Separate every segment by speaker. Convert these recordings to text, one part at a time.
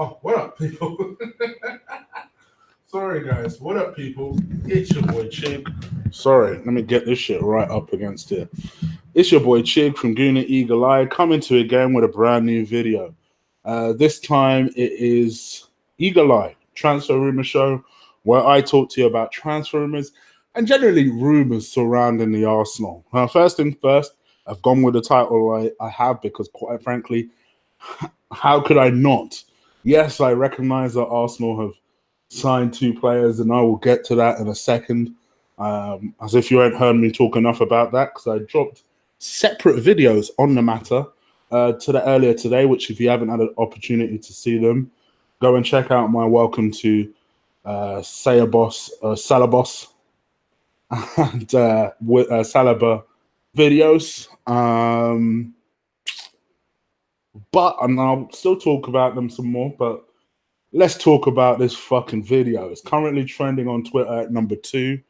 Speaker 1: Oh, what up, people? Sorry, guys. What up, people? It's your boy Chig. Sorry, let me get this shit right up against it. It's your boy Chig from Gooner Eagle Eye coming to you again with a brand new video. This time it is Eagle Eye Transfer Rumor Show, where I talk to you about transfer rumors and generally rumors surrounding the Arsenal. First thing first, I've gone with the title I have because, quite frankly, how could I not? Yes, I recognize that Arsenal have signed two players, and I will get to that in a second. As if you ain't heard me talk enough about that, because I dropped separate videos on the matter earlier today, which if you haven't had an opportunity to see them, go and check out my welcome to Salibos and Saliba videos. And I'll still talk about them some more, but let's talk about this fucking video. It's currently trending on Twitter at number 2.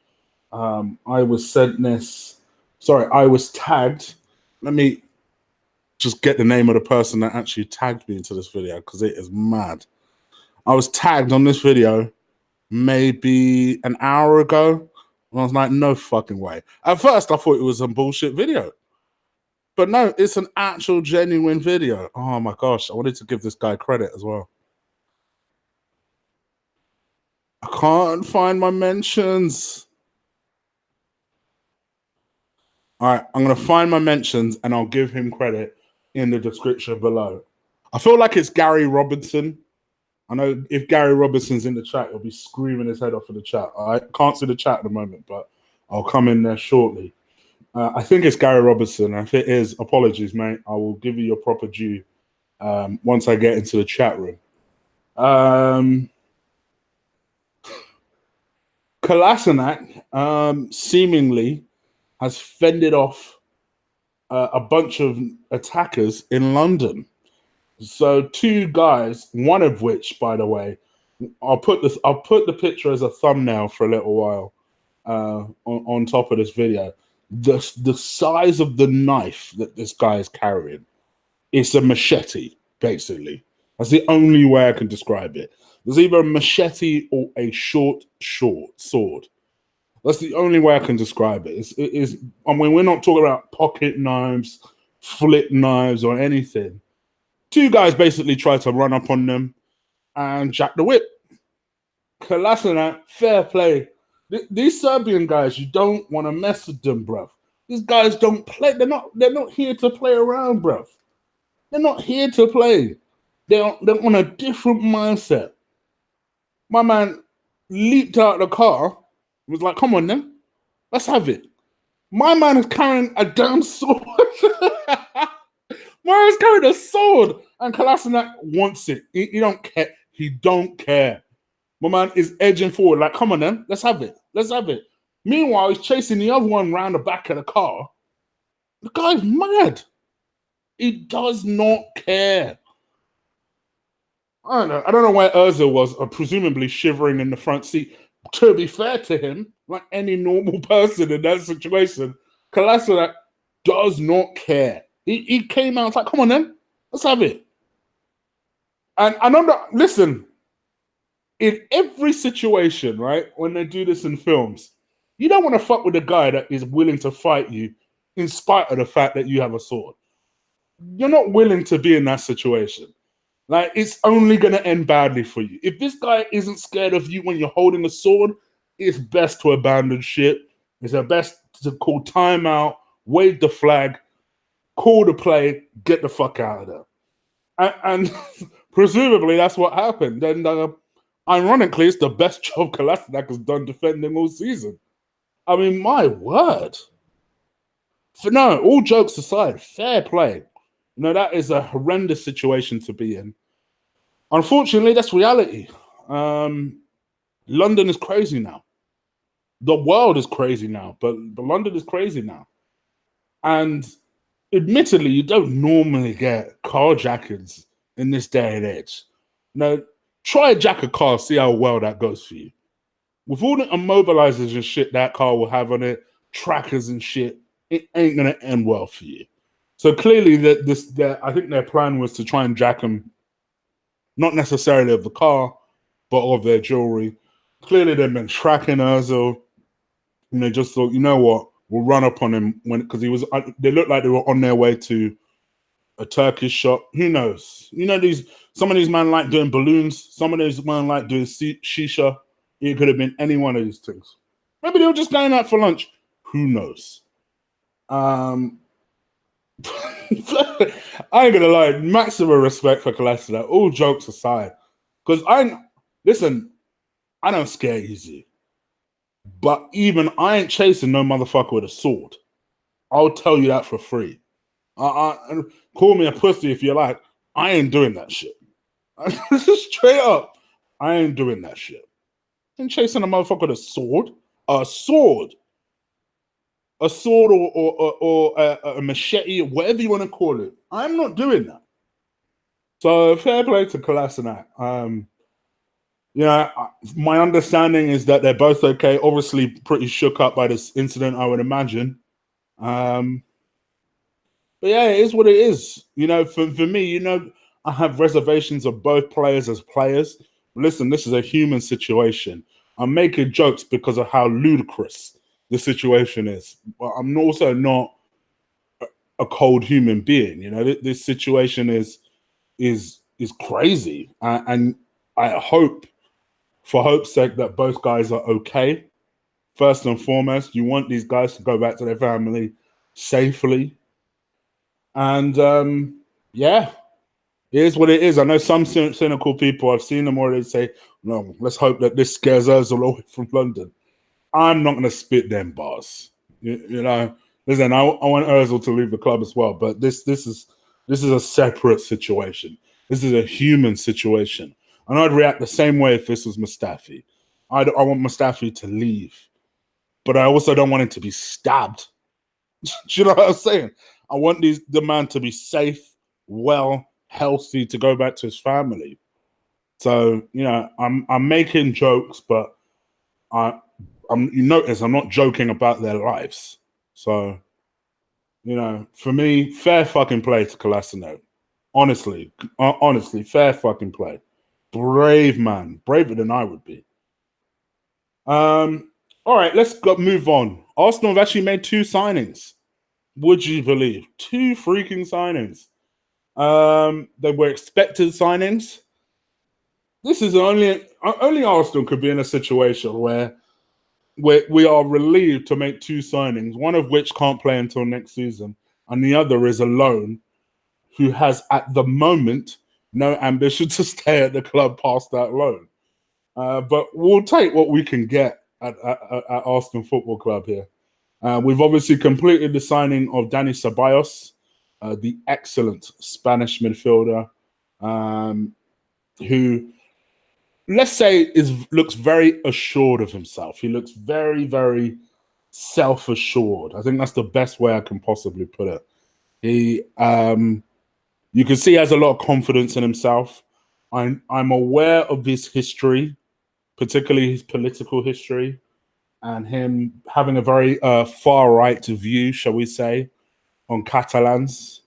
Speaker 1: I was tagged. Let me just get the name of the person that actually tagged me into this video because it is mad. I was tagged on this video maybe an hour ago. And I was like, no fucking way. At first, I thought it was a bullshit video. But no, it's an actual genuine video. Oh my gosh, I wanted to give this guy credit as well. I can't find my mentions. All right, I'm going to find my mentions and I'll give him credit in the description below. I feel like it's Gary Robinson. I know if Gary Robinson's in the chat, he'll be screaming his head off in the chat. I can't see the chat at the moment, but I'll come in there shortly. I think it's Gary Robinson. If it is, apologies, mate. I will give you your proper due once I get into the chat room. Kolasinac seemingly has fended off a bunch of attackers in London. So 2 guys, one of which, by the way, I'll put the picture as a thumbnail for a little while on top of this video. The size of the knife that this guy is carrying, it's a machete, basically. That's the only way I can describe it. There's either a machete or a short sword. That's the only way I can describe it. I mean, we're not talking about pocket knives, flip knives, or anything. 2 guys basically tried to run up on them and jack the whip. Kolasinac, fair play. These Serbian guys, you don't want to mess with them, bruv. These guys don't play. They're not here to play around, bruv. They're not here to play. They're on a different mindset. My man leaped out of the car, was like, come on then, let's have it. My man is carrying a damn sword. Man's carrying a sword, and Kolasinac wants it. He don't care. He don't care. My man is edging forward, like, come on then, let's have it. Let's have it. Meanwhile, he's chasing the other one around the back of the car. The guy's mad. He does not care. I don't know where Ozil was, presumably shivering in the front seat. To be fair to him, like any normal person in that situation, Kolasinac does not care. He came out like, come on then, let's have it. And listen, in every situation, right, when they do this in films, you don't want to fuck with a guy that is willing to fight you in spite of the fact that you have a sword. You're not willing to be in that situation. Like, it's only going to end badly for you. If this guy isn't scared of you when you're holding a sword, it's best to abandon shit. It's best to call timeout, wave the flag, call the play, get the fuck out of there. And presumably that's what happened. And ironically, it's the best job Kolasinac has done defending all season. I mean, my word. No, all jokes aside, fair play. That is a horrendous situation to be in. Unfortunately, that's reality. London is crazy now. The world is crazy now, but London is crazy now. And admittedly, you don't normally get carjackings in this day and age. Try jack a car, see how well that goes for you. With all the immobilizers and shit that car will have on it, trackers and shit, it ain't going to end well for you. So clearly, I think their plan was to try and jack them, not necessarily of the car, but of their jewelry. Clearly, they've been tracking Ozil, and they just thought, you know what, we'll run up on him because he was. They looked like they were on their way to a Turkish shop. Who knows? You know, some of these men like doing balloons. Some of these men like doing shisha. It could have been any one of these things. Maybe they were just going out for lunch. Who knows? I ain't gonna lie, maximum respect for Kolasinac. All jokes aside, because listen, I don't scare easy, but even I ain't chasing no motherfucker with a sword. I'll tell you that for free. Call me a pussy if you like. I ain't doing that shit. Straight up, I ain't doing that shit. I ain't chasing a motherfucker with a sword. A sword. A sword or a machete, or whatever you want to call it. I'm not doing that. So fair play to Kolasinac. My understanding is that they're both okay. Obviously, pretty shook up by this incident, I would imagine. But yeah, it is what it is. For me, I have reservations of both players as players. Listen, this is a human situation. I'm making jokes because of how ludicrous the situation is, but I'm also not a cold human being. This situation is crazy, and I hope, for hope's sake, that both guys are okay. First and foremost, you want these guys to go back to their family safely, and yeah, it is what it is. I know some cynical people. I've seen them already say, "No, let's hope that this scares us all away from London." I'm not going to spit them bars. Listen, I want Ozil to leave the club as well, but this is a separate situation. This is a human situation, and I'd react the same way if this was Mustafi. I want Mustafi to leave, but I also don't want him to be stabbed. Do you know what I'm saying? I want the man to be safe, well, healthy, to go back to his family. So I'm making jokes, but you notice I'm not joking about their lives. So, for me, fair fucking play to Kolasinac. Honestly, fair fucking play. Brave man, braver than I would be. All right, let's move on. Arsenal have actually made 2 signings. Would you believe? 2 freaking signings. They were expected signings. This is only Arsenal could be in a situation where we are relieved to make 2 signings, one of which can't play until next season, and the other is a loan who has, at the moment, no ambition to stay at the club past that loan. But we'll take what we can get at Arsenal Football Club here. We've obviously completed the signing of Dani Ceballos, the excellent Spanish midfielder, who, let's say, looks very assured of himself. He looks very, very self-assured. I think that's the best way I can possibly put it. He, you can see he has a lot of confidence in himself. I'm aware of his history, particularly his political history, and him having a very far-right view, shall we say, on Catalans.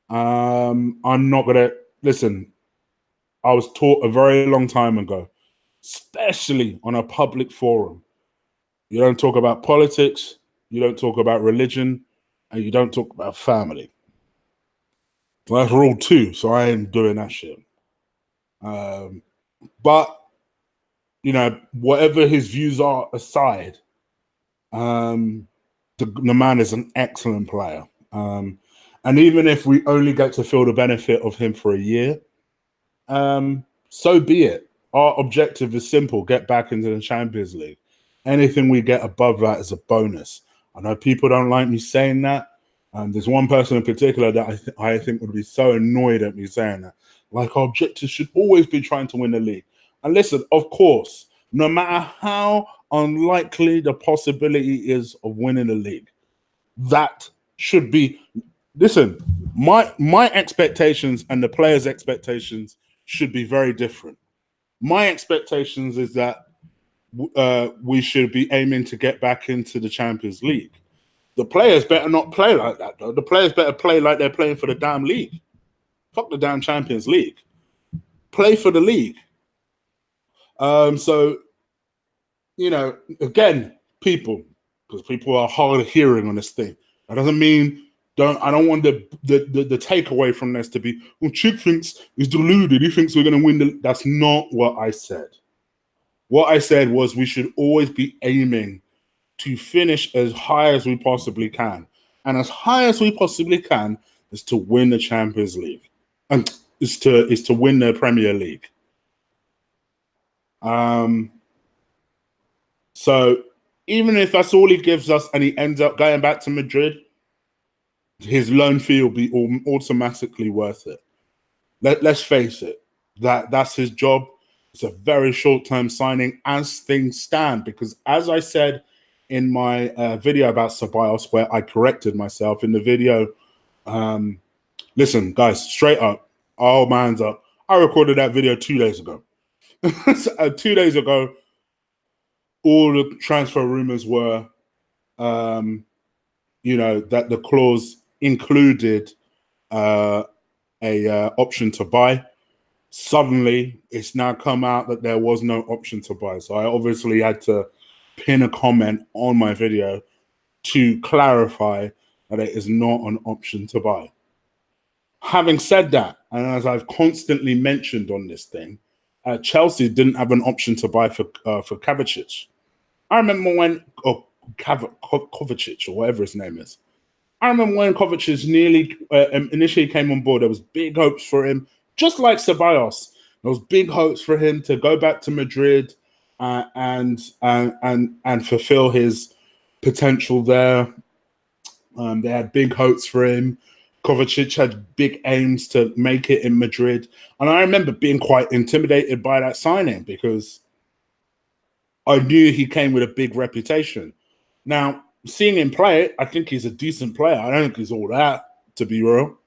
Speaker 1: I'm not going to... Listen, I was taught a very long time ago, especially on a public forum, you don't talk about politics, you don't talk about religion, and you don't talk about family. So that's rule 2, so I ain't doing that shit. But, whatever his views are aside, the man is an excellent player. And even if we only get to feel the benefit of him for a year, so be it. Our objective is simple: get back into the Champions League. Anything we get above that is a bonus. I know people don't like me saying that. There's one person in particular that I think would be so annoyed at me saying that. Like, our objective should always be trying to win the league. And listen, of course, no matter how unlikely the possibility is of winning the league, that should be... Listen, my expectations and the players' expectations should be very different. My expectations is that we should be aiming to get back into the Champions League. The players better not play like that, though. The players better play like they're playing for the damn league. Fuck the damn Champions League. play for the league. So, you know, again, because people are hard of hearing on this thing. That doesn't mean I don't want the takeaway from this to be, well, Chick thinks he's deluded. He thinks we're going to win. That's not what I said. What I said was we should always be aiming to finish as high as we possibly can. And as high as we possibly can is to win the Champions League. And is to win the Premier League. So even if that's all he gives us and he ends up going back to Madrid, his loan fee will be automatically worth it. Let's face it, that's his job. It's a very short-term signing as things stand, because as I said in my video about Ceballos, where I corrected myself in the video, listen, guys, straight up, all man's up. I recorded that video 2 days ago. 2 days ago, all the transfer rumors were, you know, that the clause included a option to buy. Suddenly, it's now come out that there was no option to buy. So I obviously had to pin a comment on my video to clarify that it is not an option to buy. Having said that, and as I've constantly mentioned on this thing, Chelsea didn't have an option to buy for Kovacic. I remember when, Kovacic or whatever his name is. I remember when Kovacic initially came on board, there was big hopes for him, just like Ceballos. There was big hopes for him to go back to Madrid and fulfill his potential there. They had big hopes for him. Kovacic had big aims to make it in Madrid. And I remember being quite intimidated by that signing because I knew he came with a big reputation. Now, seeing him play, I think he's a decent player. I don't think he's all that, to be real.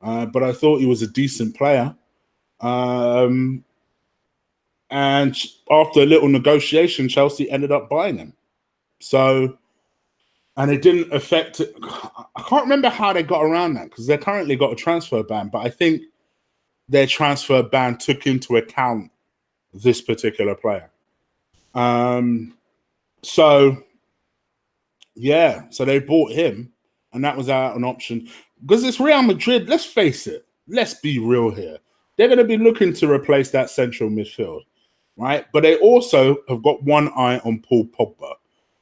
Speaker 1: But I thought he was a decent player. And after a little negotiation, Chelsea ended up buying him. So, and it didn't affect it. I can't remember how they got around that because they're currently got a transfer ban, but I think their transfer ban took into account this particular player. So yeah, so they bought him, and that was out an option because it's Real Madrid. Let's face it. Let's be real here. They're going to be looking to replace that central midfield, right? But they also have got one eye on Paul Pogba.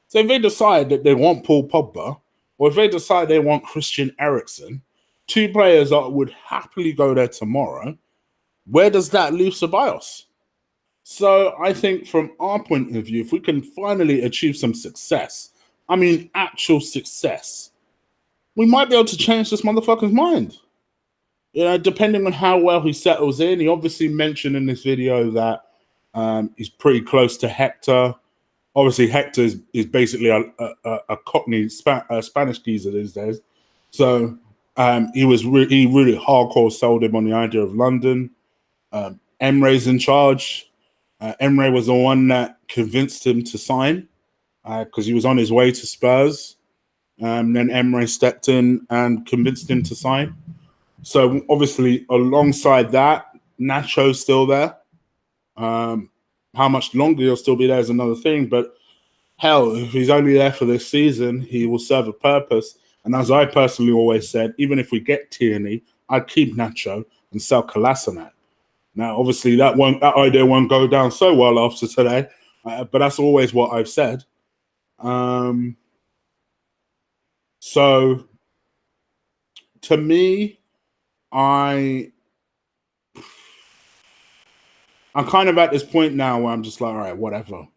Speaker 1: So if they decide that they want Paul Pogba, or if they decide they want Christian Eriksen, two players that would happily go there tomorrow, where does that leave Ceballos? So I think from our point of view, if we can finally achieve some success, I mean actual success, we might be able to change this motherfucker's mind. You know, depending on how well he settles in. He obviously mentioned in this video that he's pretty close to Hector. Obviously, Hector is basically a Cockney Spanish geezer these days. So he really hardcore sold him on the idea of London. Emre's in charge. Emre was the one that convinced him to sign because he was on his way to Spurs. Then Emre stepped in and convinced him to sign. So obviously, alongside that, Nacho's still there. How much longer he'll still be there is another thing. But hell, if he's only there for this season, he will serve a purpose. And as I personally always said, even if we get Tierney, I'd keep Nacho and sell Kolasinac. Now, obviously, that idea won't go down so well after today, but that's always what I've said. So, to me, I'm kind of at this point now where I'm just like, all right, whatever.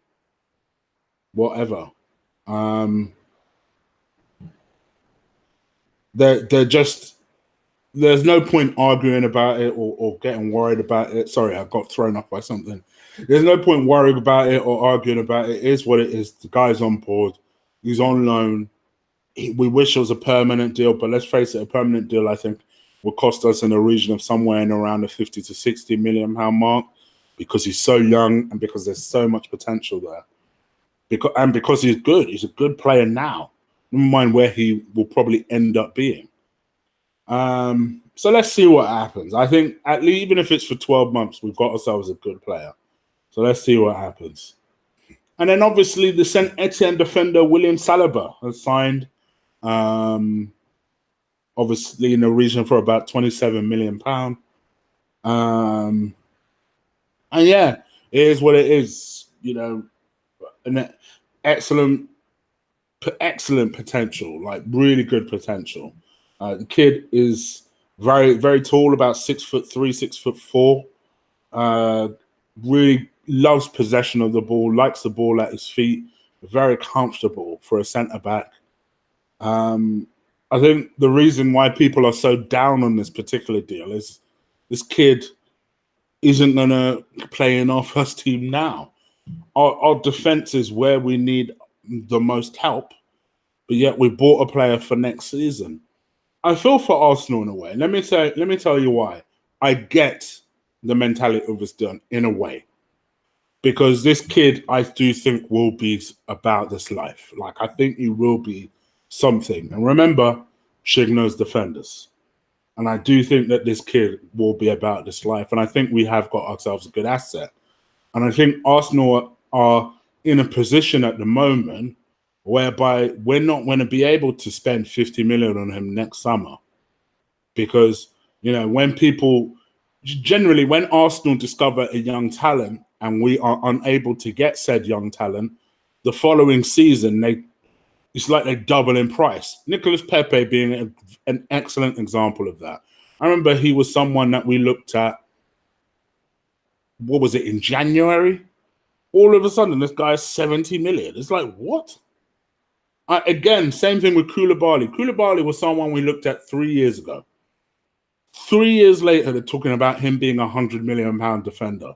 Speaker 1: They're just, there's no point arguing about it or getting worried about it. Sorry, I got thrown off by something. There's no point worrying about it or arguing about it. It is what it is. The guy's on board. He's on loan. We wish it was a permanent deal, but let's face it, a permanent deal, I think, will cost us in the region of somewhere in around the 50 to 60 million pound mark because he's so young and because there's so much potential there. Because he's good. He's a good player now. Never mind where he will probably end up being. So let's see what happens. I think at least even if it's for 12 months, we've got ourselves a good player. So let's see what happens. And then obviously the Saint Etienne defender William Saliba has signed, obviously in the region for about £27 million. And yeah, it is what it is. You know, an excellent potential, like really good potential. The kid is very, very tall, about 6'3", 6'4". Really loves possession of the ball, likes the ball at his feet, very comfortable for a centre back. I think the reason why people are so down on this particular deal is this kid isn't going to play in our first team now. Our defense is where we need the most help, but yet we bought a player for next season. I feel for Arsenal in a way. Let me tell you why. I get the mentality of this done in a way, because this kid, I do think, will be about this life. Like, I think he will be something. And remember, Shig knows defenders. And I do think that this kid will be about this life. And I think we have got ourselves a good asset. And I think Arsenal are in a position at the moment whereby we're not going to be able to spend 50 million on him next summer. Because, you know, when Arsenal discover a young talent and we are unable to get said young talent, the following season, it's like they double in price. Nicolas Pepe being an excellent example of that. I remember he was someone that we looked at, what was it, in January? All of a sudden, this guy's 70 million. It's like, what? Again, same thing with Koulibaly. Koulibaly was someone we looked at 3 years ago. 3 years later, they're talking about him being £100 million defender.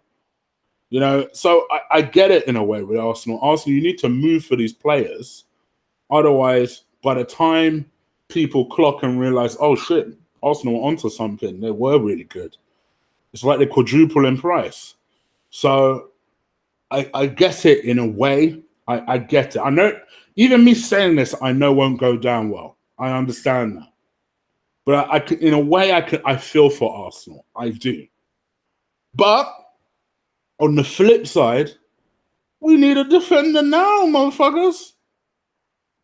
Speaker 1: You know, so I get it in a way with Arsenal. Arsenal, you need to move for these players. Otherwise, by the time people clock and realize, oh shit, Arsenal were onto something, they were really good. It's like they quadruple in price. So I get it in a way. I get it. I know, even me saying this, I know won't go down well. I understand that. But in a way, I feel for Arsenal. I do. But on the flip side, we need a defender now, motherfuckers.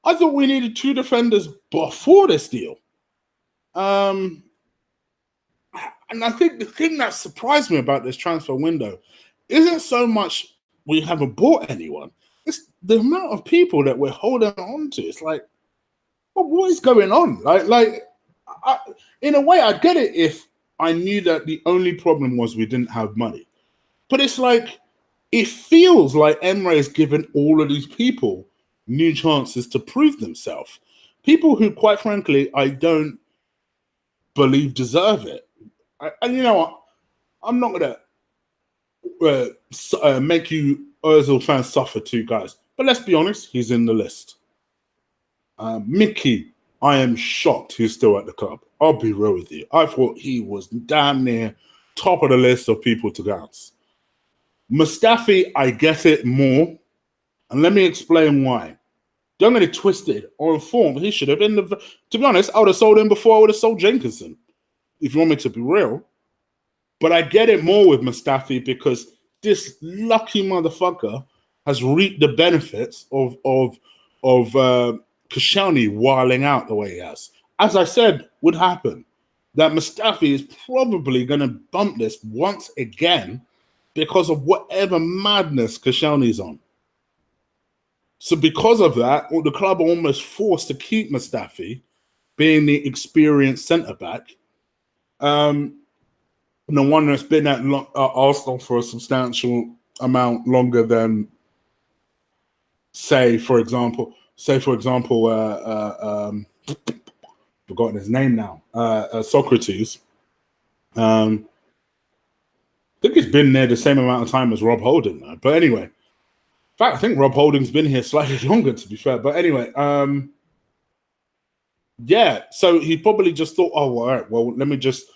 Speaker 1: I thought we needed 2 defenders before this deal. And I think the thing that surprised me about this transfer window isn't so much we haven't bought anyone. It's the amount of people that we're holding on to. It's like, well, what is going on? In a way, I'd get it if I knew that the only problem was we didn't have money. But it's like, it feels like Emre has given all of these people new chances to prove themselves. People who, quite frankly, I don't believe deserve it. And you know what? I'm not going to make you Ozil fans suffer too, guys. But let's be honest, he's in the list. Mickey, I am shocked he's still at the club. I'll be real with you. I thought he was damn near top of the list of people to bounce. Mustafi, I get it more. And let me explain why. Don't get it twisted. On form, he should have been to be honest, I would have sold him before I would have sold Jenkinson, if you want me to be real. But I get it more with Mustafi because this lucky motherfucker has reaped the benefits of Koscielny wiling out the way he has. As I said, would happen. That Mustafi is probably going to bump this once again because of whatever madness Koscielny's on. So because of that, the club are almost forced to keep Mustafi, being the experienced centre-back. The one that's been at Arsenal for a substantial amount longer than, say for example, forgotten his name now, Socrates. I think he's been there the same amount of time as Rob Holding, though. But anyway, in fact, I think Rob Holding's been here slightly longer, to be fair. But anyway, yeah. So he probably just thought, oh, all right, well, let me just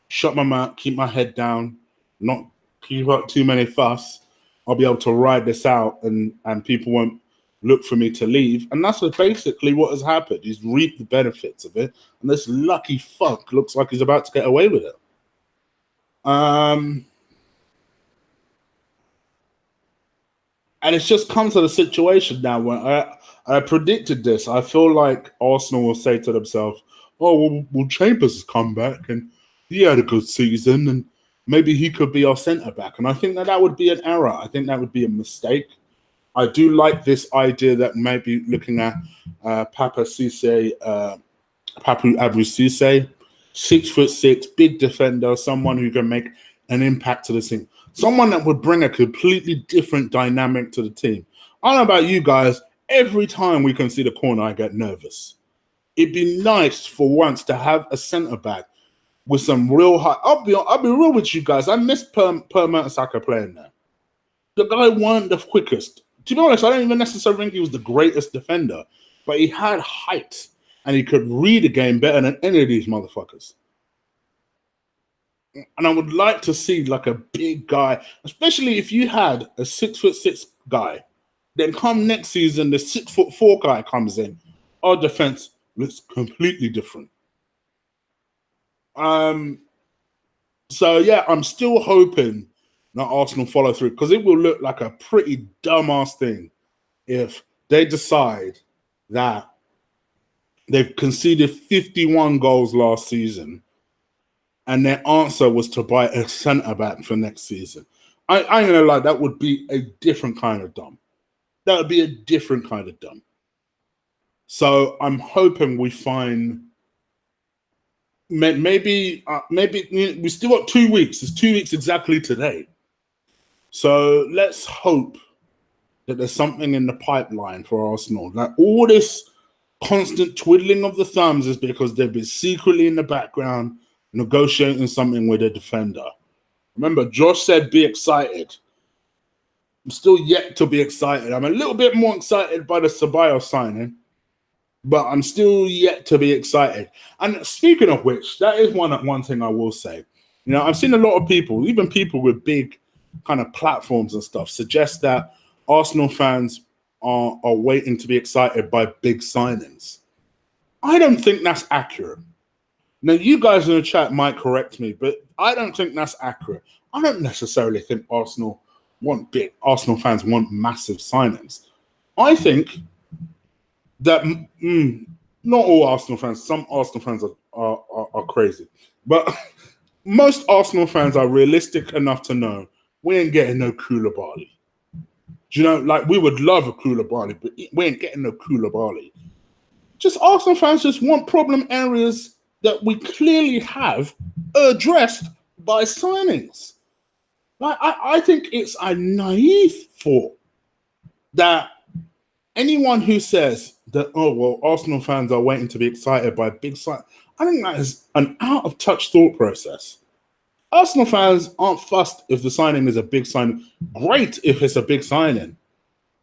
Speaker 1: shut my mouth, keep my head down, not keep up too many fuss. I'll be able to ride this out, and people won't look for me to leave. And that's basically what has happened. He's reaped the benefits of it. And this lucky fuck looks like he's about to get away with it. And it's just come to the situation now where I predicted this. I feel like Arsenal will say to themselves, oh, well, Chambers has come back and he had a good season and maybe he could be our centre-back. And I think that would be an error. I think that would be a mistake. I do like this idea that maybe looking at Papu Abu Cisse, 6'6", big defender, someone who can make an impact to the team. Someone that would bring a completely different dynamic to the team. I don't know about you guys. Every time we can see the corner, I get nervous. It'd be nice for once to have a centre-back with some real high. I'll be real with you guys. I miss Per Mertesacker playing there. The guy weren't the quickest. To be honest, I don't even necessarily think he was the greatest defender, but he had height and he could read the game better than any of these motherfuckers. And I would like to see like a big guy, especially if you had a 6'6" guy. Then come next season, the 6'4" guy comes in. Our defense looks completely different. So yeah, I'm still hoping that Arsenal follow through because it will look like a pretty dumbass thing if they decide that they've conceded 51 goals last season and their answer was to buy a centre-back for next season. I ain't gonna lie, that would be a different kind of dumb. That would be a different kind of dumb. So I'm hoping we find maybe we still got 2 weeks. It's 2 weeks exactly today. So let's hope that there's something in the pipeline for Arsenal. Like all this constant twiddling of the thumbs is because they've been secretly in the background negotiating something with a defender. Remember, Josh said be excited. I'm still yet to be excited. I'm a little bit more excited by the Ceballos signing, but I'm still yet to be excited. And speaking of which, that is one thing I will say. You know, I've seen a lot of people, even people with big kind of platforms and stuff, suggest that Arsenal fans are waiting to be excited by big signings. I don't think that's accurate. Now, you guys in the chat might correct me, but I don't think that's accurate. I don't necessarily think Arsenal fans want massive signings. I think that not all Arsenal fans, some Arsenal fans are crazy, but most Arsenal fans are realistic enough to know we ain't getting no Koulibaly. Do you know, like we would love a Koulibaly, but we ain't getting no Koulibaly. Just Arsenal fans just want problem areas that we clearly have addressed by signings. Like I think it's a naive thought that anyone who says that, oh, well, Arsenal fans are waiting to be excited by a big sign, I think that is an out-of-touch thought process. Arsenal fans aren't fussed if the signing is a big signing. Great if it's a big signing.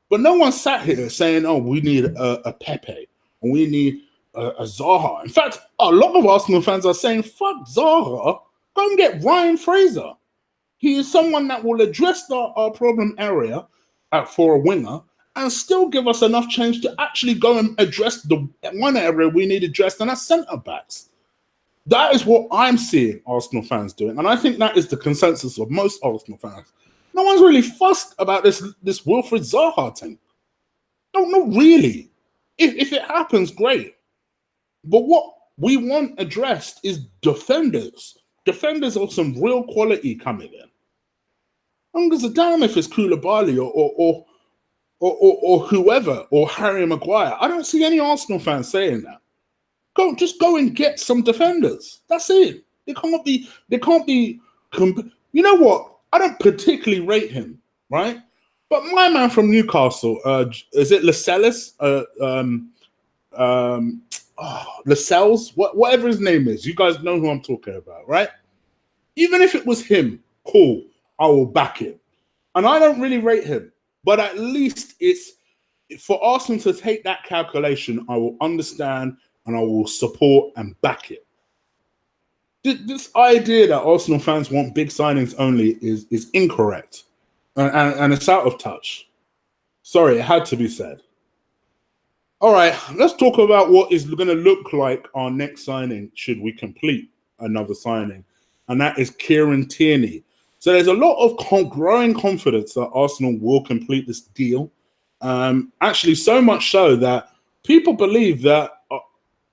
Speaker 1: But no one sat here saying, oh, we need a Pepe or we need a Zaha. In fact, a lot of Arsenal fans are saying, fuck Zaha, go and get Ryan Fraser. He is someone that will address our problem area for a winger and still give us enough change to actually go and address the one area we need addressed, and that's centre-backs. That is what I'm seeing Arsenal fans doing, and I think that is the consensus of most Arsenal fans. No one's really fussed about this Wilfried Zaha thing. No, really. If it happens, great. But what we want addressed is defenders. Defenders of some real quality coming in. I don't give a damn if it's Koulibaly or whoever, or Harry Maguire. I don't see any Arsenal fans saying that. Just go and get some defenders. That's it. They can't be. You know what? I don't particularly rate him, right? But my man from Newcastle, is it Lascelles? Lascelles? Whatever his name is. You guys know who I'm talking about, right? Even if it was him, cool. I will back it. And I don't really rate him. But at least it's for Arsenal to take that calculation, I will understand and I will support and back it. This idea that Arsenal fans want big signings only is incorrect. And it's out of touch. Sorry, it had to be said. All right, let's talk about what is going to look like our next signing should we complete another signing, and that is Kieran Tierney. So there's a lot of growing confidence that Arsenal will complete this deal. Actually, so much so that people believe that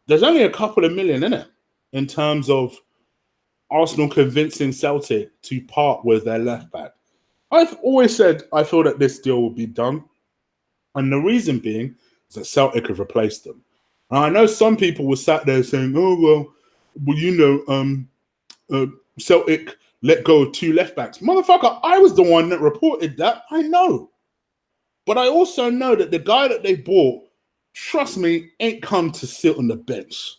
Speaker 1: there's only a couple of million in it in terms of Arsenal convincing Celtic to part with their left back. I've always said I feel that this deal will be done, and the reason being is that Celtic have replaced them. And I know some people were sat there saying, "Oh well, Celtic let go of two left backs." Motherfucker, I was the one that reported that. I know, but I also know that the guy that they bought, trust me, ain't come to sit on the bench.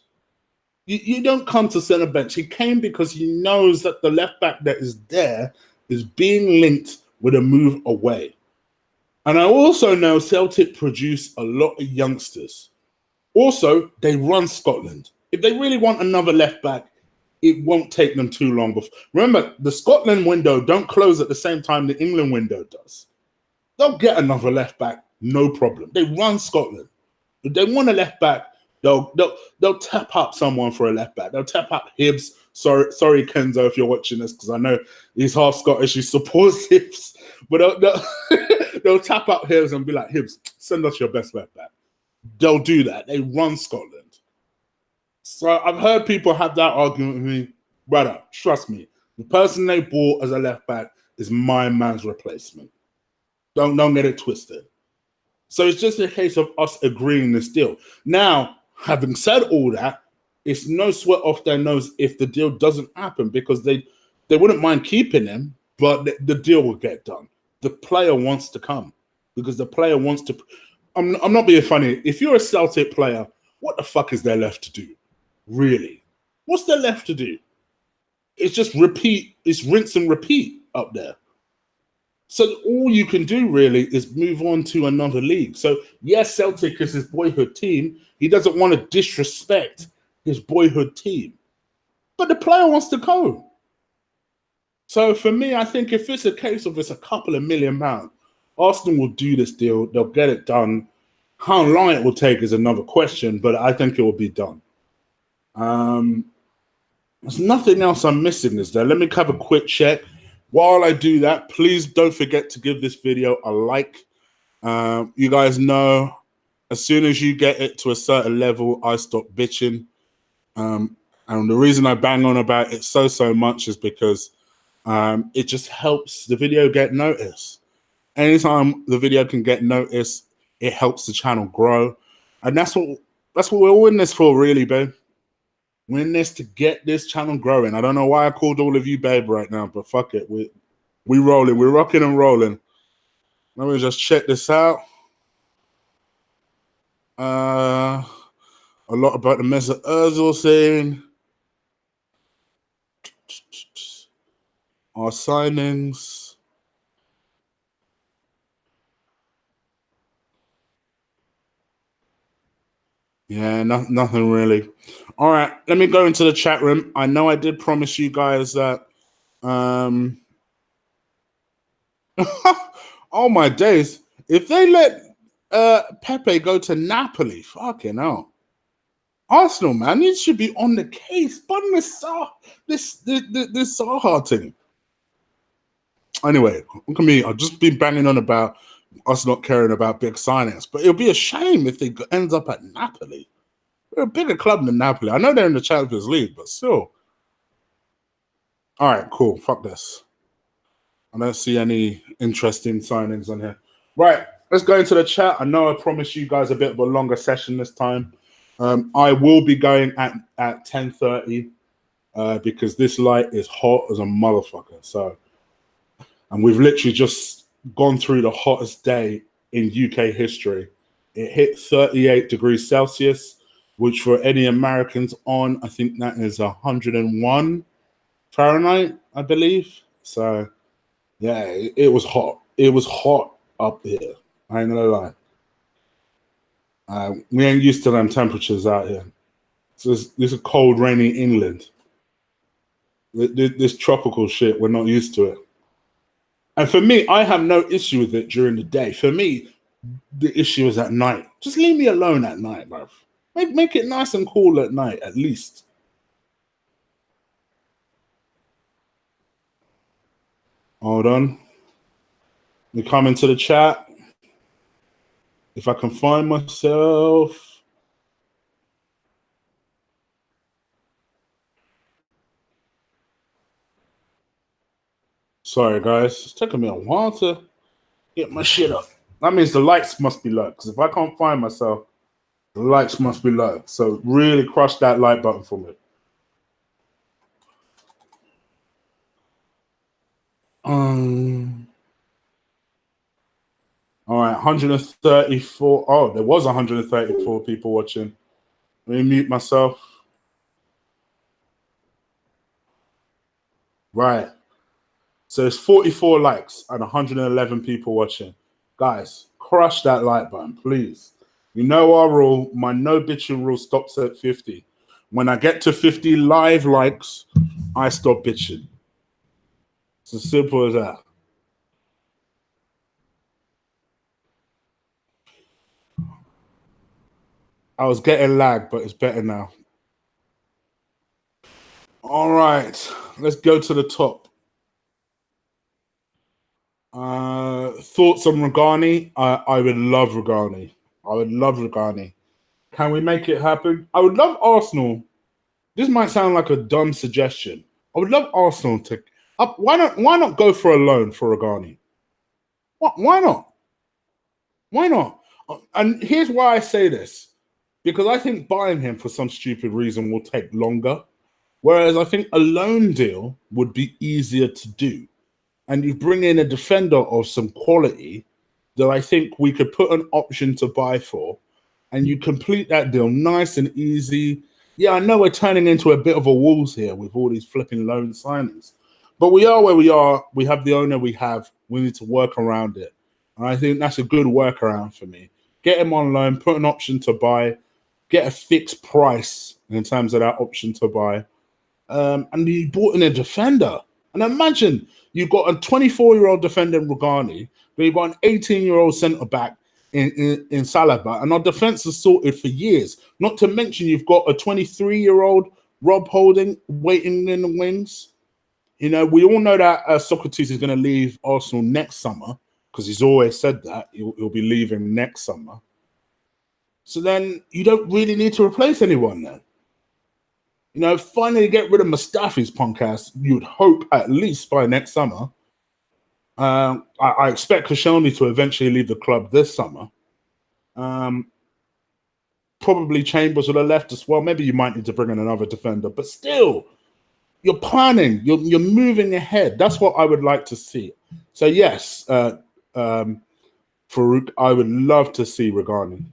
Speaker 1: You don't come to center bench. He came because he knows that the left back that is there is being linked with a move away. And I also know Celtic produce a lot of youngsters. Also, they run Scotland. If they really want another left back, it won't take them too long. Remember, the Scotland window don't close at the same time the England window does. They'll get another left back, no problem. They run Scotland. If they want a left back, they'll tap up someone for a left back. They'll tap up Hibbs. Sorry, Kenzo, if you're watching this, because I know he's half Scottish. He supports Hibbs, but they'll tap up Hibbs and be like, "Hibbs, send us your best left back." They'll do that. They run Scotland. So I've heard people have that argument with me, brother. Trust me, the person they bought as a left back is my man's replacement. Don't get it twisted. So it's just a case of us agreeing this deal. Now, having said all that, it's no sweat off their nose if the deal doesn't happen, because they wouldn't mind keeping him, but the deal will get done. The player wants to come because the player wants to. I'm not being funny. If you're a Celtic player, what the fuck is there left to do? Really? What's there left to do? It's just repeat. It's rinse and repeat up there. So all you can do really is move on to another league. So yes, Celtic is his boyhood team. He doesn't want to disrespect his boyhood team, but the player wants to go. So for me, I think if it's a case of it's a couple of £1 million, Arsenal will do this deal. They'll get it done. How long it will take is another question, but I think it will be done. There's nothing else I'm missing, is there? Let me have a quick check. While I do that, please don't forget to give this video a like. You guys know, as soon as you get it to a certain level, I stop bitching. And the reason I bang on about it so much is because it just helps the video get noticed. Anytime the video can get noticed, it helps the channel grow. And that's what we're all in this for, really, babe. We're in this to get this channel growing. I don't know why I called all of you babe right now, but fuck it. We rolling. We're rocking and rolling. Let me just check this out. A lot about the Mesut Ozil thing. Our signings. Yeah, nothing really. All right, let me go into the chat room. I know I did promise you guys that. Oh my days! If they let Pepe go to Napoli, fucking hell. Arsenal, man, you should be on the case. But this Saha thing. Anyway, look at me. I've just been banging on about us not caring about big signings, but it'll be a shame if they ends up at Napoli. They're a bigger club than Napoli. I know they're in the Champions League, but still. All right, cool. Fuck this. I don't see any interesting signings on here. Right, let's go into the chat. I know I promised you guys a bit of a longer session this time. I will be going at 10:30 because this light is hot as a motherfucker. So, and we've literally just gone through the hottest day in UK history. It hit 38 degrees Celsius, which for any Americans on, I think that is 101 Fahrenheit, I believe. So, yeah, it was hot. It was hot up here. I ain't gonna lie. We ain't used to them temperatures out here. So this is cold, rainy England. This tropical shit, we're not used to it. And for me, I have no issue with it during the day. For me, The issue is at night. Just leave me alone at night, bruv. Make it nice and cool at night, at least. Hold on. We come into the chat. If I can find myself. Sorry, guys. It's taking me a while to get my shit up. That means the lights must be low. Because if I can't find myself, the lights must be low. So really crush that like button for me. All right, 134. Oh, there was 134 people watching. Let me mute myself. Right. So it's 44 likes and 111 people watching. Guys, crush that like button, please. You know our rule. My no bitching rule stops at 50. When I get to 50 live likes, I stop bitching. It's as simple as that. I was getting lag, but it's better now. All right, let's go to the top. Thoughts on Regani? I would love Regani. I would love Regani. Can we make it happen? I would love Arsenal. This might sound like a dumb suggestion. I would love Arsenal to up. Why not? Why not go for a loan for Regani? Why not? Why not? And here's why I say this: because I think buying him for some stupid reason will take longer, whereas I think a loan deal would be easier to do. And you bring in a defender of some quality that I think we could put an option to buy for, and you complete that deal nice and easy. Yeah, I know we're turning into a bit of a Wolves here with all these flipping loan signings, but we are where we are. We have the owner we have. We need to work around it. And I think that's a good workaround for me. Get him on loan, put an option to buy, get a fixed price in terms of that option to buy. And you brought in a defender. And imagine you've got a 24-year-old defender in Rugani, but you've got an 18-year-old centre back in Saliba, and our defence is sorted for years. Not to mention you've got a 23-year-old Rob Holding waiting in the wings. You know, we all know that Socrates is going to leave Arsenal next summer because he's always said that he'll be leaving next summer. So then you don't really need to replace anyone then. You know, finally get rid of Mustafi's punk ass, you'd hope at least by next summer. I expect Koscielny to eventually leave the club this summer. Probably Chambers would have left as well. Maybe you might need to bring in another defender, but still, you're planning, you're moving ahead. That's what I would like to see. So yes, Farouk, I would love to see Regani.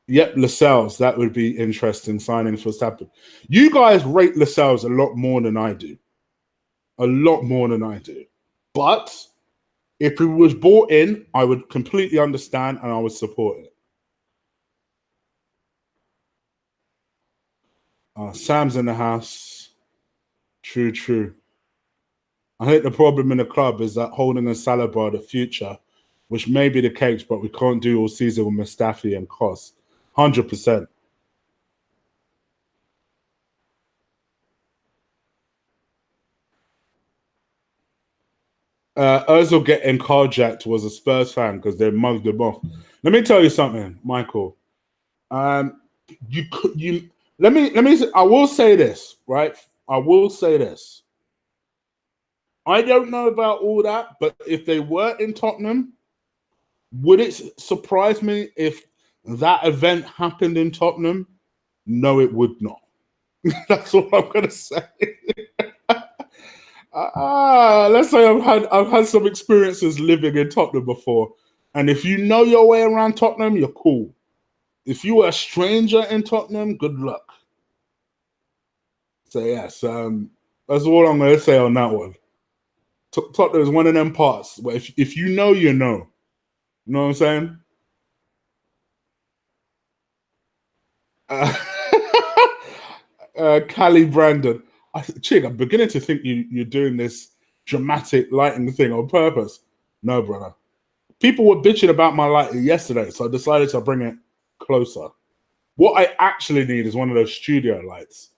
Speaker 1: Yep, Lascelles, that would be interesting signing for Stafford. You guys rate Lascelles a lot more than I do. A lot more than I do. But if he was bought in, I would completely understand and I would support it. Sam's in the house. True, true. I think the problem in the club is that Holding and Saliba are the future, which may be the case, but we can't do all season with Mustafi and Kos. 100%. Ozil getting carjacked was a Spurs fan because they mugged him off. Let me tell you something, Michael. Let me. I will say this, right? I will say this. I don't know about all that, but if they were in Tottenham, would it surprise me if that event happened in Tottenham? No, it would not. That's all I'm gonna say. Let's say I've had some experiences living in Tottenham before, and if you know your way around Tottenham, you're cool. If you are a stranger in Tottenham, good luck. So yes, that's all I'm going to say on that one. Tottenham is one of them parts where if you know, you know. You know what I'm saying? Uh, Callie Brandon. Chick, I'm beginning to think you're doing this dramatic lighting thing on purpose. No, brother. people were bitching about my lighting yesterday, so I decided to bring it closer. What I actually need is one of those studio lights.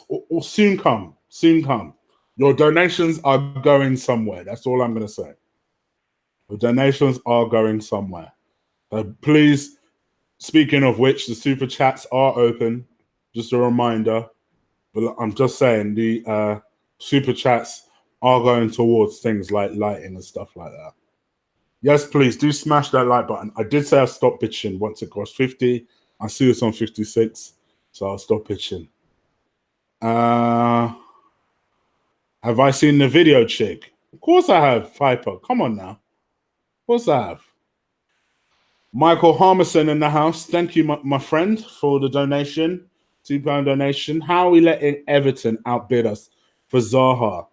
Speaker 1: Will soon come. Soon come. Your donations are going somewhere. That's all I'm going to say. The donations are going somewhere. Please, speaking of which, the super chats are open. Just a reminder. But I'm just saying the super chats are going towards things like lighting and stuff like that. Yes, please do smash that like button. I did say I'll stop bitching once it crossed 50. I see it's on 56, so I'll stop bitching. Have I seen the video, chick? Of course I have, Piper. Come on now. Of course I have. Michael Harmison in the house. Thank you, my friend, for the donation. £2 donation. How are we letting Everton outbid us for Zaha?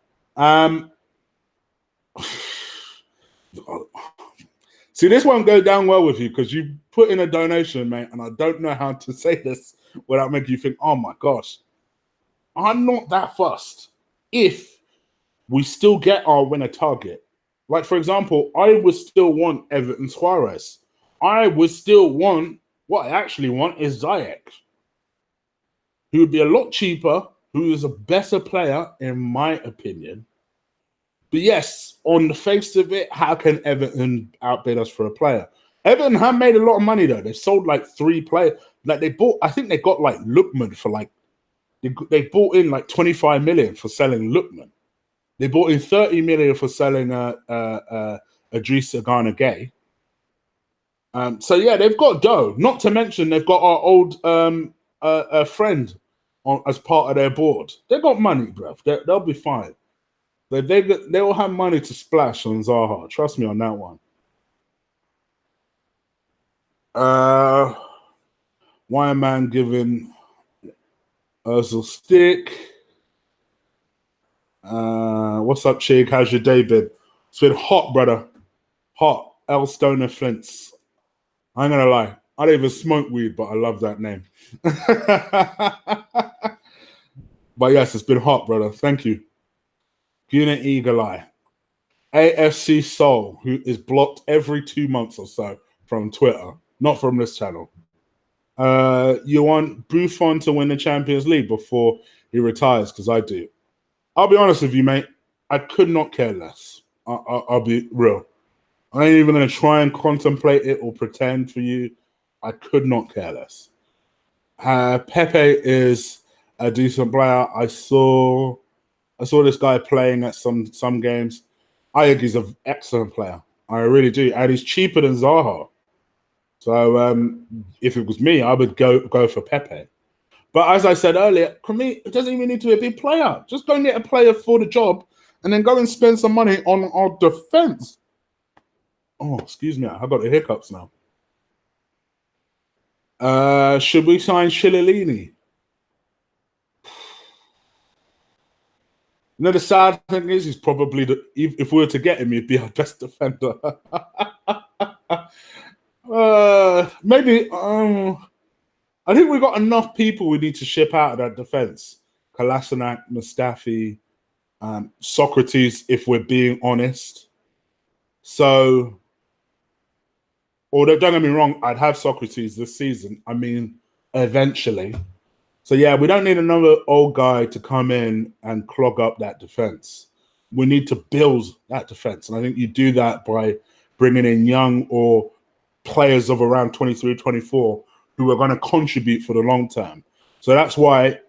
Speaker 1: See, this won't go down well with you because you put in a donation, mate, and I don't know how to say this without making you think, oh my gosh, I'm not that fussed if we still get our winner target. Like, for example, I would still want Everton Suarez. I would still want, what I actually want is Ziyech, who would be a lot cheaper, who is a better player, in my opinion. But yes, on the face of it, how can Everton outbid us for a player? Everton have made a lot of money, though. They sold like 3 players. Like, they bought, I think they got like Lookman for like, they bought in like 25 million for selling Lookman. They bought in 30 million for selling Idrissa Gana Gay. So yeah, they've got dough. Not to mention they've got our old friend as part of their board. They've got money, bruv. They'll be fine. They'll have money to splash on Zaha. Trust me on that one. Why a man giving Ozil stick? What's up, Chig? How's your day been? It's been hot, brother. Hot. El Stoner Flints. I ain't gonna lie. I don't even smoke weed, but I love that name. But yes, it's been hot, brother. Thank you. Unit Eagle Eye. AFC Soul, who is blocked every 2 months or so from Twitter, not from this channel. You want Buffon to win the Champions League before he retires? Because I do. I'll be honest with you, mate. I could not care less. I'll be real. I ain't even going to try and contemplate it or pretend for you. I could not care less. Pepe is a decent player. I saw this guy playing at some games. I think he's an excellent player. I really do. And he's cheaper than Zaha. So if it was me, I would go for Pepe. But as I said earlier, for me, it doesn't even need to be a big player. Just go and get a player for the job and then go and spend some money on our defense. Oh, excuse me. I got the hiccups now. Should we sign Shililini? You know, the sad thing is, he's probably, if we were to get him, he'd be our best defender. Maybe, I think we've got enough people we need to ship out of that defense. Kolasinac, Mustafi, Socrates, if we're being honest. So, although don't get me wrong, I'd have Socrates this season. I mean, eventually. So yeah, we don't need another old guy to come in and clog up that defense. We need to build that defense. And I think you do that by bringing in young or players of around 23, 24 who are going to contribute for the long term. So that's why,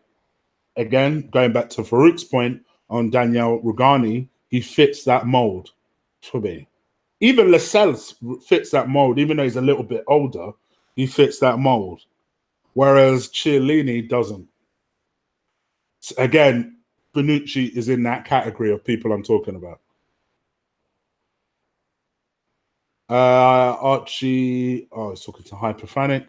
Speaker 1: again, going back to Farouk's point on Daniel Rugani, he fits that mold for me. Even Lascelles fits that mold, even though he's a little bit older, he fits that mold. Whereas Chiellini doesn't. Again, Bonucci is in that category of people I'm talking about. Archie, he's talking to Hyperfanic.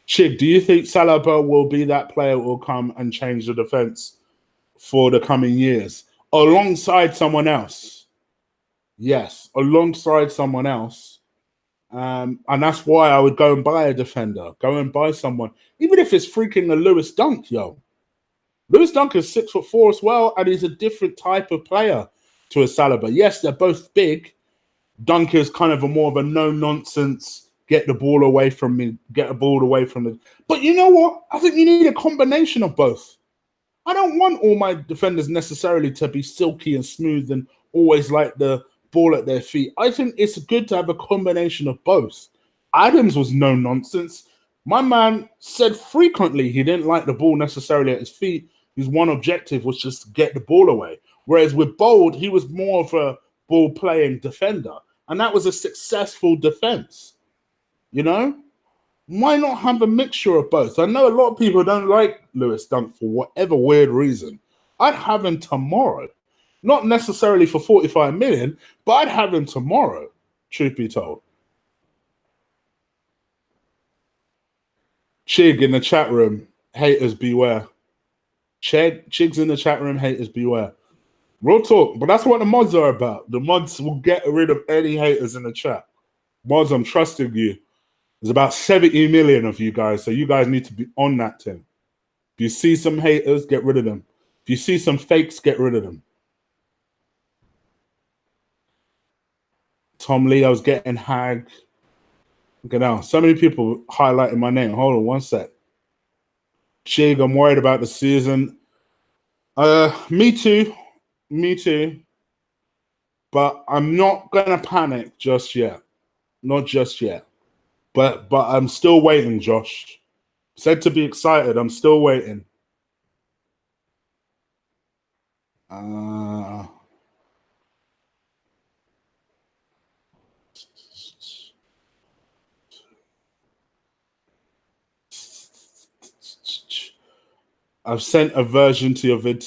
Speaker 1: Chig, do you think Saliba will be that player who will come and change the defense for the coming years alongside someone else? Yes, alongside someone else. And that's why I would go and buy a defender. Go and buy someone. Even if it's freaking a Lewis Dunk, yo. Lewis Dunk is 6'4" as well, and he's a different type of player to a Saliba. Yes, they're both big, Dunk is kind of a more of a no-nonsense, get the ball away from me, get the ball away from the... But you know what? I think you need a combination of both. I don't want all my defenders necessarily to be silky and smooth and always like the ball at their feet. I think it's good to have a combination of both. Adams was no nonsense. My man said frequently he didn't like the ball necessarily at his feet. His one objective was just to get the ball away. Whereas with Bold, he was more of a ball-playing defender. And that was a successful defense. You know? Why not have a mixture of both? I know a lot of people don't like Lewis Dunk for whatever weird reason. I'd have him tomorrow. Not necessarily for 45 million, but I'd have him tomorrow, truth be told. Chig in the chat room, haters beware. Chig's in the chat room, haters beware. Real talk, but that's what the mods are about. The mods will get rid of any haters in the chat. Mods, I'm trusting you. There's about 70 million of you guys, so you guys need to be on that thing. If you see some haters, get rid of them. If you see some fakes, get rid of them. Tom Leo's getting hagged. Okay, now, so many people highlighting my name. Hold on one sec. Chig, I'm worried about the season. Me too. Me too. But I'm not going to panic just yet. Not just yet. But I'm still waiting, Josh. Said to be excited. I'm still waiting. I've sent a version to your vid.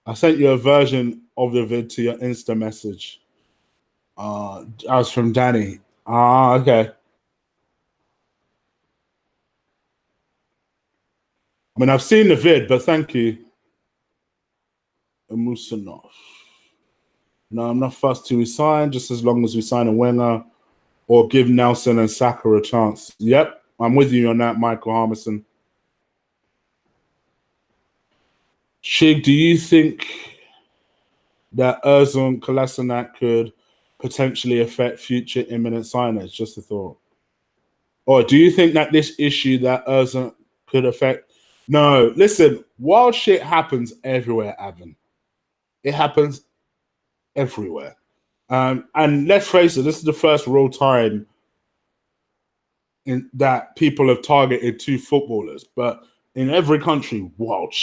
Speaker 1: I sent you a version of the vid to your Insta message. I was from Dani. Okay. I mean, I've seen the vid, but thank you. Musanov. No, I'm not fussed to resign, just as long as we sign a winger or give Nelson and Saka a chance. Yep, I'm with you on that, Michael Harmison. Shig, do you think that Ozil and Kolasinac could potentially affect future imminent signings? Just a thought. Or do you think that this issue that Ozil could affect? No, listen, wild shit happens everywhere, Evan. It happens everywhere. And let's face it, this is the first real time that people have targeted two footballers. But in every country, wild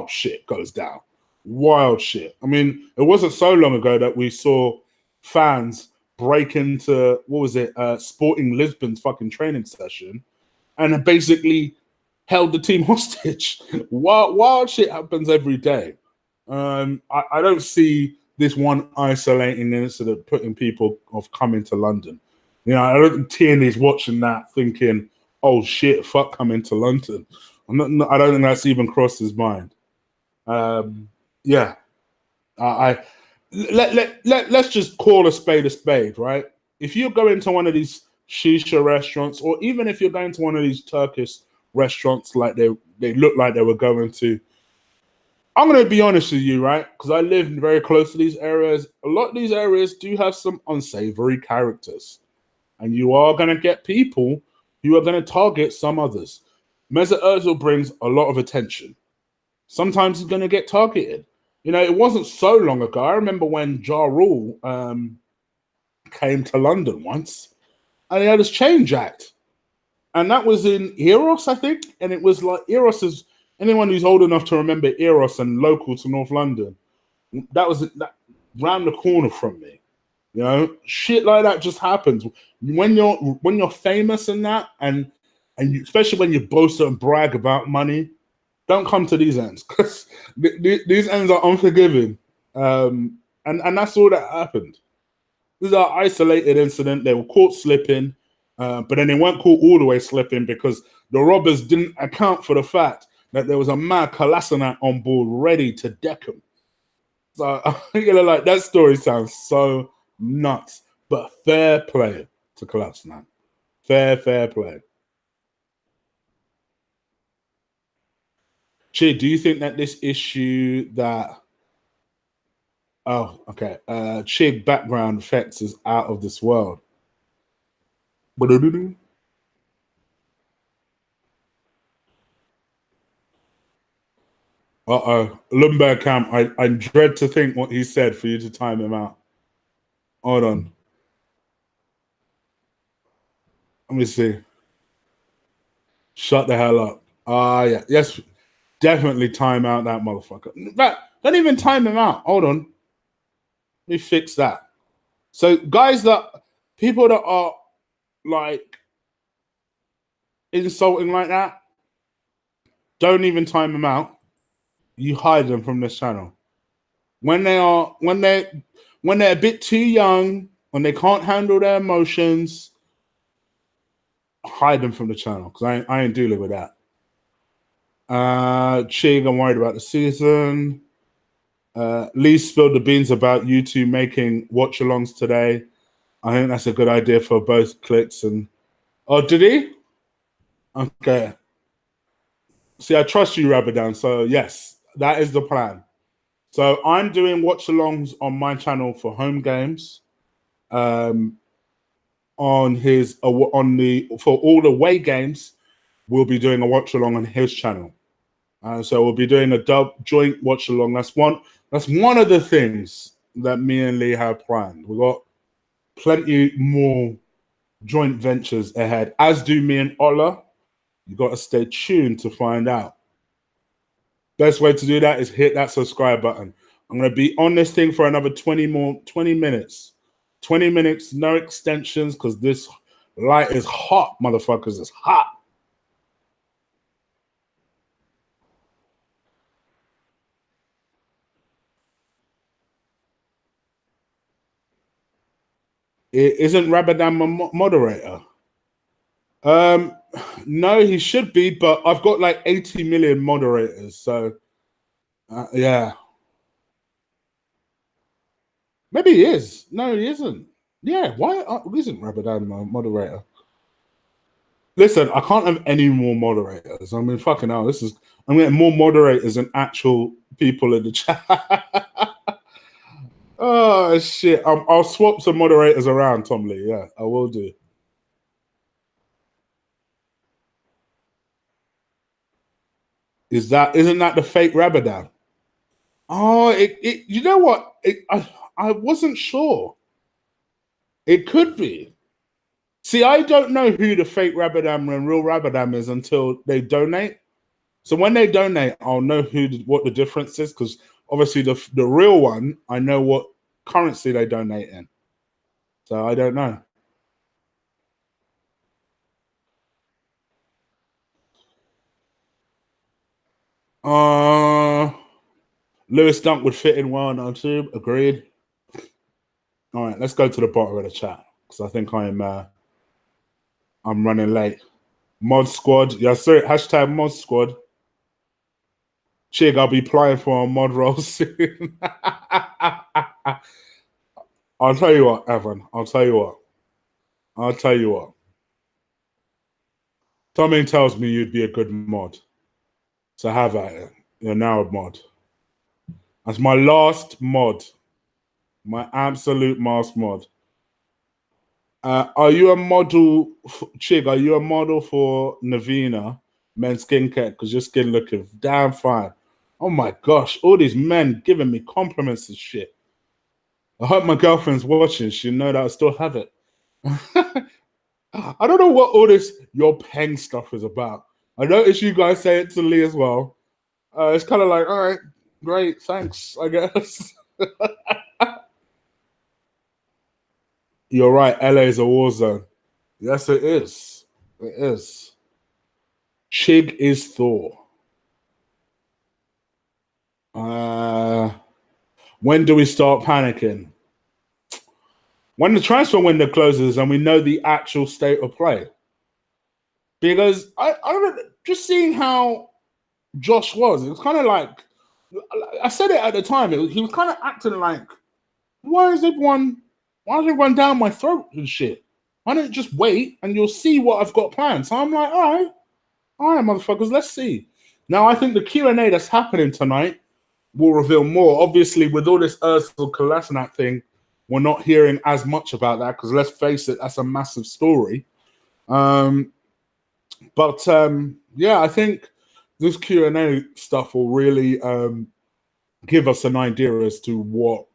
Speaker 1: shit goes down. Wild shit. I mean, it wasn't so long ago that we saw fans break into, what was it, Sporting Lisbon's fucking training session and basically held the team hostage. Wild shit happens every day. I don't see this one isolating incident putting people off coming to London. You know, I don't think Tierney's watching that thinking, oh shit, fuck coming to London. I don't think that's even crossed his mind. Yeah. Let's just call a spade, right? If you go into one of these shisha restaurants, or even if you're going to one of these Turkish restaurants like they look like they were going to, I'm going to be honest with you, right? Because I live very close to these areas. A lot of these areas do have some unsavory characters. And you are going to get people who are going to target some others. Mesut Ozil brings a lot of attention. Sometimes he's going to get targeted. You know, it wasn't so long ago. I remember when Ja Rule came to London once, and he had his chain jacked. And that was in Eros, I think. And it was like, Eros is, anyone who's old enough to remember Eros and local to North London, that was round the corner from me. You know, shit like that just happens when you're famous and that, and especially when you boast and brag about money. Don't come to these ends because these ends are unforgiving, and that's all that happened. This is an isolated incident. They were caught slipping, but then they weren't caught all the way slipping because the robbers didn't account for the fact that there was a mad Kolasinac on board ready to deck him. So you know, like that story sounds so nuts, but fair play to Kolasinac. Fair play. Che, do you think that this issue that Oh, okay. Chig background effects is out of this world. Uh-oh. Lundberg Camp. I dread to think what he said for you to time him out. Hold on. Let me see. Shut the hell up. Yeah. Yes, definitely time out that motherfucker. Don't even time him out. Hold on. Let me fix that. So people that are like insulting like that, don't even time them out. You hide them from this channel. When they're a bit too young, when they can't handle their emotions, hide them from the channel because I ain't dealing with that. Chig, I'm worried about the season. Lee spilled the beans about you two making watch-alongs today. I think that's a good idea for both clicks and. Oh, did he? Okay. See, I trust you, Rabadan. So yes, that is the plan. So I'm doing watch-alongs on my channel for home games. On his on the for all the away games, we'll be doing a watch-along on his channel. So we'll be doing a joint watch-along. That's one of the things that me and Lee have planned. We've got plenty more joint ventures ahead, as do me and Ola. You got to stay tuned to find out. Best way to do that is hit that subscribe button. I'm going to be on this thing for another 20 minutes. 20 minutes, no extensions, because this light is hot, motherfuckers. It's hot. Isn't Rabadan a moderator? No, he should be, but I've got like 80 million moderators, so yeah. Maybe he is. No, he isn't. Yeah, why isn't Rabadan a moderator? Listen, I can't have any more moderators. I mean, fucking hell, I'm getting more moderators than actual people in the chat. Oh shit! I'll swap some moderators around, Tom Lee. Yeah, I will do. Isn't that the fake Rabadan? Oh, you know what? I wasn't sure. It could be. See, I don't know who the fake Rabadam and real Rabadam is until they donate. So when they donate, I'll know what the difference is, because obviously the real one, I know what currency they donate in. So I don't know. Lewis Dunk would fit in well on our tube. Agreed. All right, let's go to the bottom of the chat because I think I'm running late. Mod squad, yes sir. Hashtag mod squad. Chig, I'll be applying for a mod role soon. I'll tell you what, Evan. I'll tell you what. Tommy tells me you'd be a good mod. So have at it. You're now a mod. That's my last mod. My absolute last mod. Are you a model, Chig? Are you a model for Navina men's skincare? Because your skin looking damn fine. Oh my gosh, all these men giving me compliments and shit. I hope my girlfriend's watching. She'll know that I still have it. I don't know what all this your pen stuff is about. I noticed you guys say it to Lee as well. It's kind of like, all right, great, thanks, I guess. You're right. LA is a war zone. Yes, it is. It is. Chig is Thor. When do we start panicking? When the transfer window closes and we know the actual state of play. Because I don't know, just seeing how Josh was, it was kind of like, I said it at the time, he was kind of acting like, why is everyone down my throat and shit? Why don't you just wait and you'll see what I've got planned? So I'm like, all right, motherfuckers, let's see. Now I think the Q&A that's happening tonight we'll reveal more. Obviously, with all this Ozil Kolasinac thing, we're not hearing as much about that because let's face it, that's a massive story. But yeah, I think this Q&A stuff will really give us an idea as to what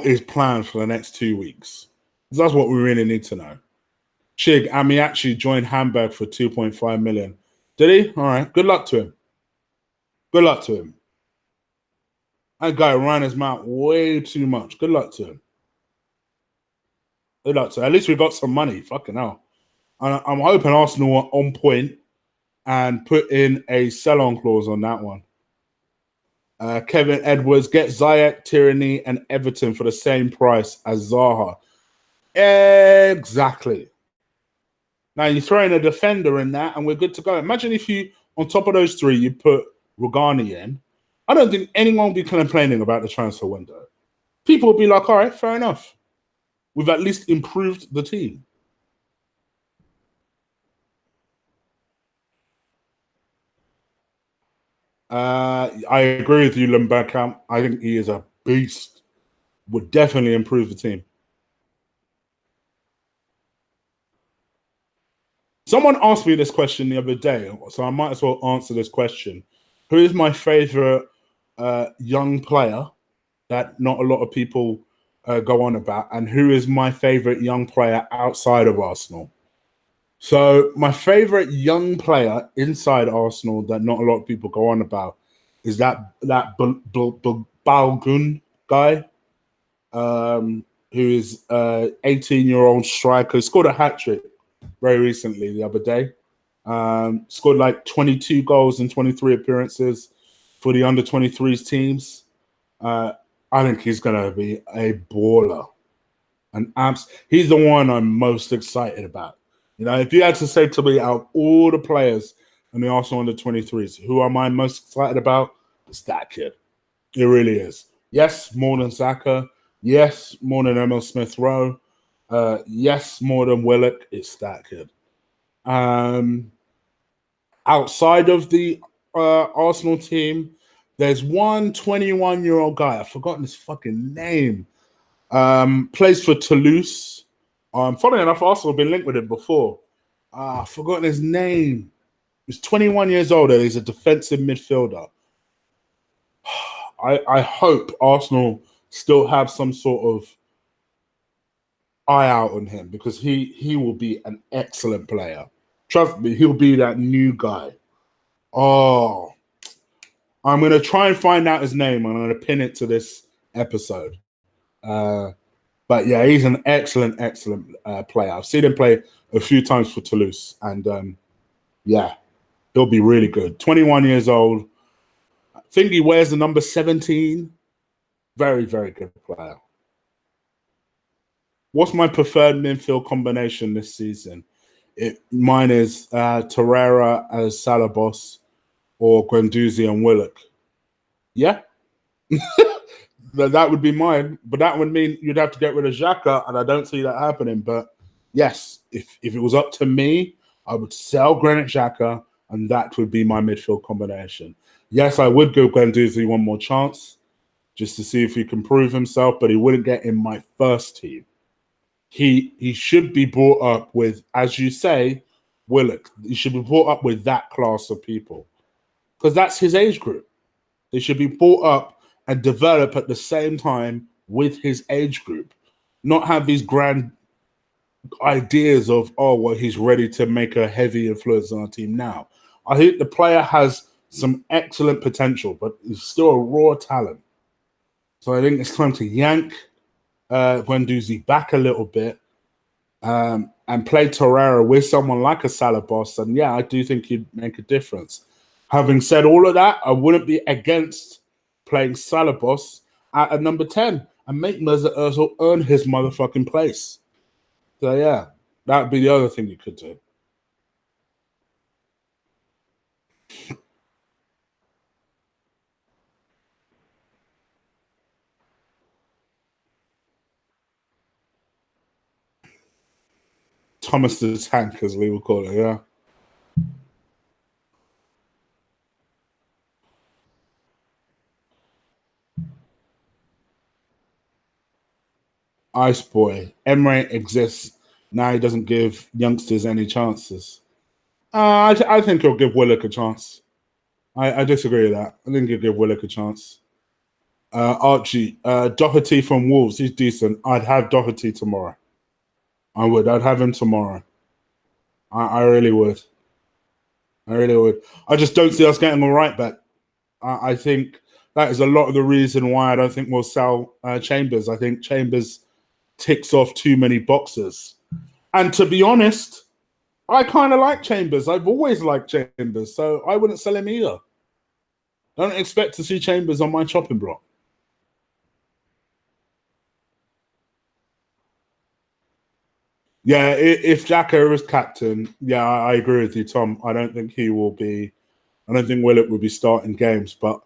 Speaker 1: is planned for the next 2 weeks. That's what we really need to know. Chig actually joined Hamburg for 2.5 million. Did he? All right. Good luck to him. Good luck to him. That guy ran his mouth way too much. Good luck to him. Good luck to him. At least we got some money. Fucking hell. And I'm hoping Arsenal are on point and put in a sell-on clause on that one. Kevin Edwards, get Ziyech, Tierney, and Everton for the same price as Zaha. Exactly. Now you throw in a defender in that, and we're good to go. Imagine if you, on top of those three, you put Rugani in. I don't think anyone will be complaining about the transfer window. People will be like, all right, fair enough. We've at least improved the team. I agree with you, Lundberg. I think he is a beast. Would definitely improve the team. Someone asked me this question the other day, so I might as well answer this question. Who is my favorite young player that not a lot of people go on about, and who is my favorite young player outside of Arsenal? So my favorite young player inside Arsenal that not a lot of people go on about is that Balgun guy, who is 18-year-old striker, scored a hat trick very recently the other day. Scored like 22 goals in 23 appearances for the under 23s teams. I think he's going to be a baller. He's the one I'm most excited about. You know, if you had to say to me out of all the players in the Arsenal under 23s, who am I most excited about? It's that kid. It really is. Yes, more than Saka. Yes, more than Emil Smith Rowe. Yes, more than Willock. It's that kid. Outside of the Arsenal team, there's one 21-year-old guy. I've forgotten his fucking name. Plays for Toulouse. Funny enough, Arsenal have been linked with him before. I've forgotten his name. He's 21 years old and he's a defensive midfielder. I hope Arsenal still have some sort of eye out on him because he will be an excellent player. Trust me, he'll be that new guy. Oh, I'm going to try and find out his name. I'm going to pin it to this episode. But yeah, he's an excellent player. I've seen him play a few times for Toulouse, and yeah, he'll be really good. 21 years old. I think he wears the number 17. Very, very good player. What's my preferred midfield combination this season? Mine is Torreira as Salibos or Guendouzi and Willock. Yeah. That would be mine, but that would mean you'd have to get rid of Xhaka, and I don't see that happening. But yes, if it was up to me, I would sell Granit Xhaka, and that would be my midfield combination. Yes, I would give Guendouzi one more chance just to see if he can prove himself, but he wouldn't get in my first team. He should be brought up with, as you say, Willock. He should be brought up with that class of people because that's his age group. They should be brought up and develop at the same time with his age group, not have these grand ideas of, oh, well, he's ready to make a heavy influence on our team now. I think the player has some excellent potential, but he's still a raw talent. So I think it's time to yank Guendouzi back a little bit and play Torreira with someone like a Salibos. And yeah, I do think he'd make a difference. Having said all of that, I wouldn't be against playing Salibos at a number 10 and make Mesut Ozil earn his motherfucking place. So yeah, that would be the other thing you could do. Thomas the Tank, as we would call it, yeah. Ice boy. Emre exists. Now he doesn't give youngsters any chances. I think he'll give Willock a chance. I disagree with that. I think he'll give Willock a chance. Archie, Doherty from Wolves, he's decent. I'd have Doherty tomorrow. I would. I'd have him tomorrow. I really would. I really would. I just don't see us getting a right back. I think that is a lot of the reason why I don't think we'll sell Chambers. I think Chambers ticks off too many boxes. And to be honest, I kind of like Chambers. I've always liked Chambers, so I wouldn't sell him either. Don't expect to see Chambers on my chopping block. Yeah, if Jacko is captain, yeah, I agree with you, Tom. I don't think he will be. I don't think Willock will be starting games, but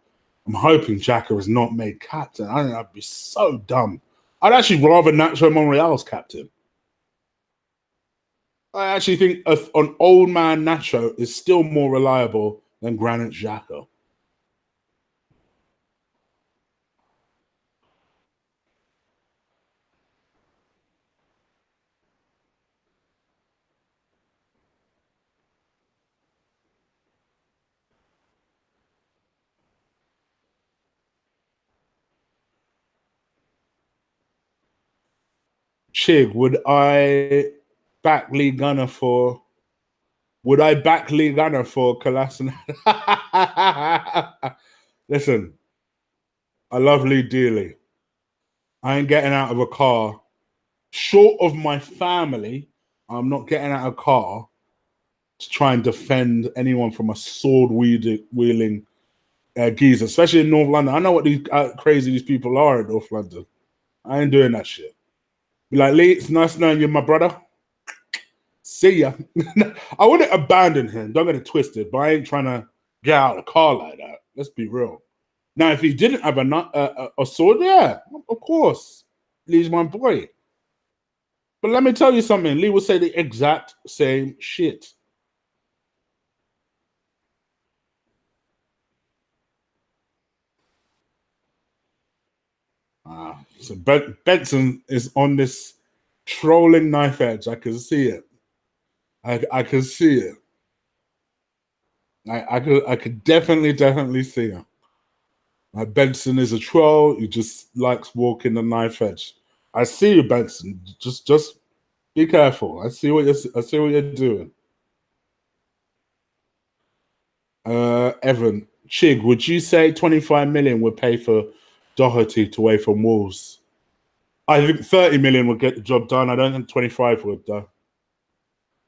Speaker 1: I'm hoping Jacko is not made captain. I think that'd be so dumb. I'd actually rather Nacho Monreal's captain. I actually think an old man Nacho is still more reliable than Granit Xhaka. Chig, back Lee Gunner for would I back Lee Gunner for Kolasinac? Listen, I love Lee dearly. I ain't getting out of a car. Short of my family, I'm not getting out of a car to try and defend anyone from a sword wielding geezer, especially in North London. I know what these crazy these people are in North London. I ain't doing that shit. Be like, Lee, it's nice knowing you, my brother. See ya. I wouldn't abandon him. Don't get it twisted, but I ain't trying to get out of the car like that. Let's be real. Now, if he didn't have a sword, yeah, of course, Lee's my boy. But let me tell you something. Lee will say the exact same shit. So Benson is on this trolling knife edge. I can see it. I can see it. I could definitely see it. Benson is a troll. He just likes walking the knife edge. I see you, Benson. Just be careful. I see what you're doing. Evan Chig, would you say 25 million would pay for Doherty to away from Wolves? I think 30 million would get the job done. I don't think 25 would though.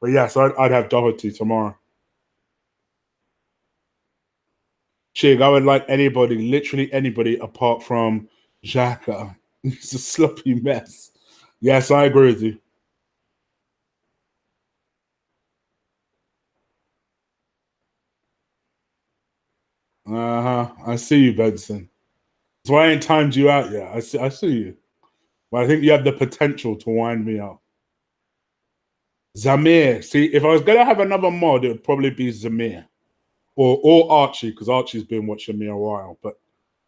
Speaker 1: But yes, I'd have Doherty tomorrow. Chig, I would like anybody, literally anybody, apart from Xhaka. He's a sloppy mess. Yes, I agree with you. I see you, Benson. That's why I ain't timed you out yet. I see you. But I think you have the potential to wind me up. Zamir. See, if I was gonna have another mod, it would probably be Zamir. Or Archie, because Archie's been watching me a while. But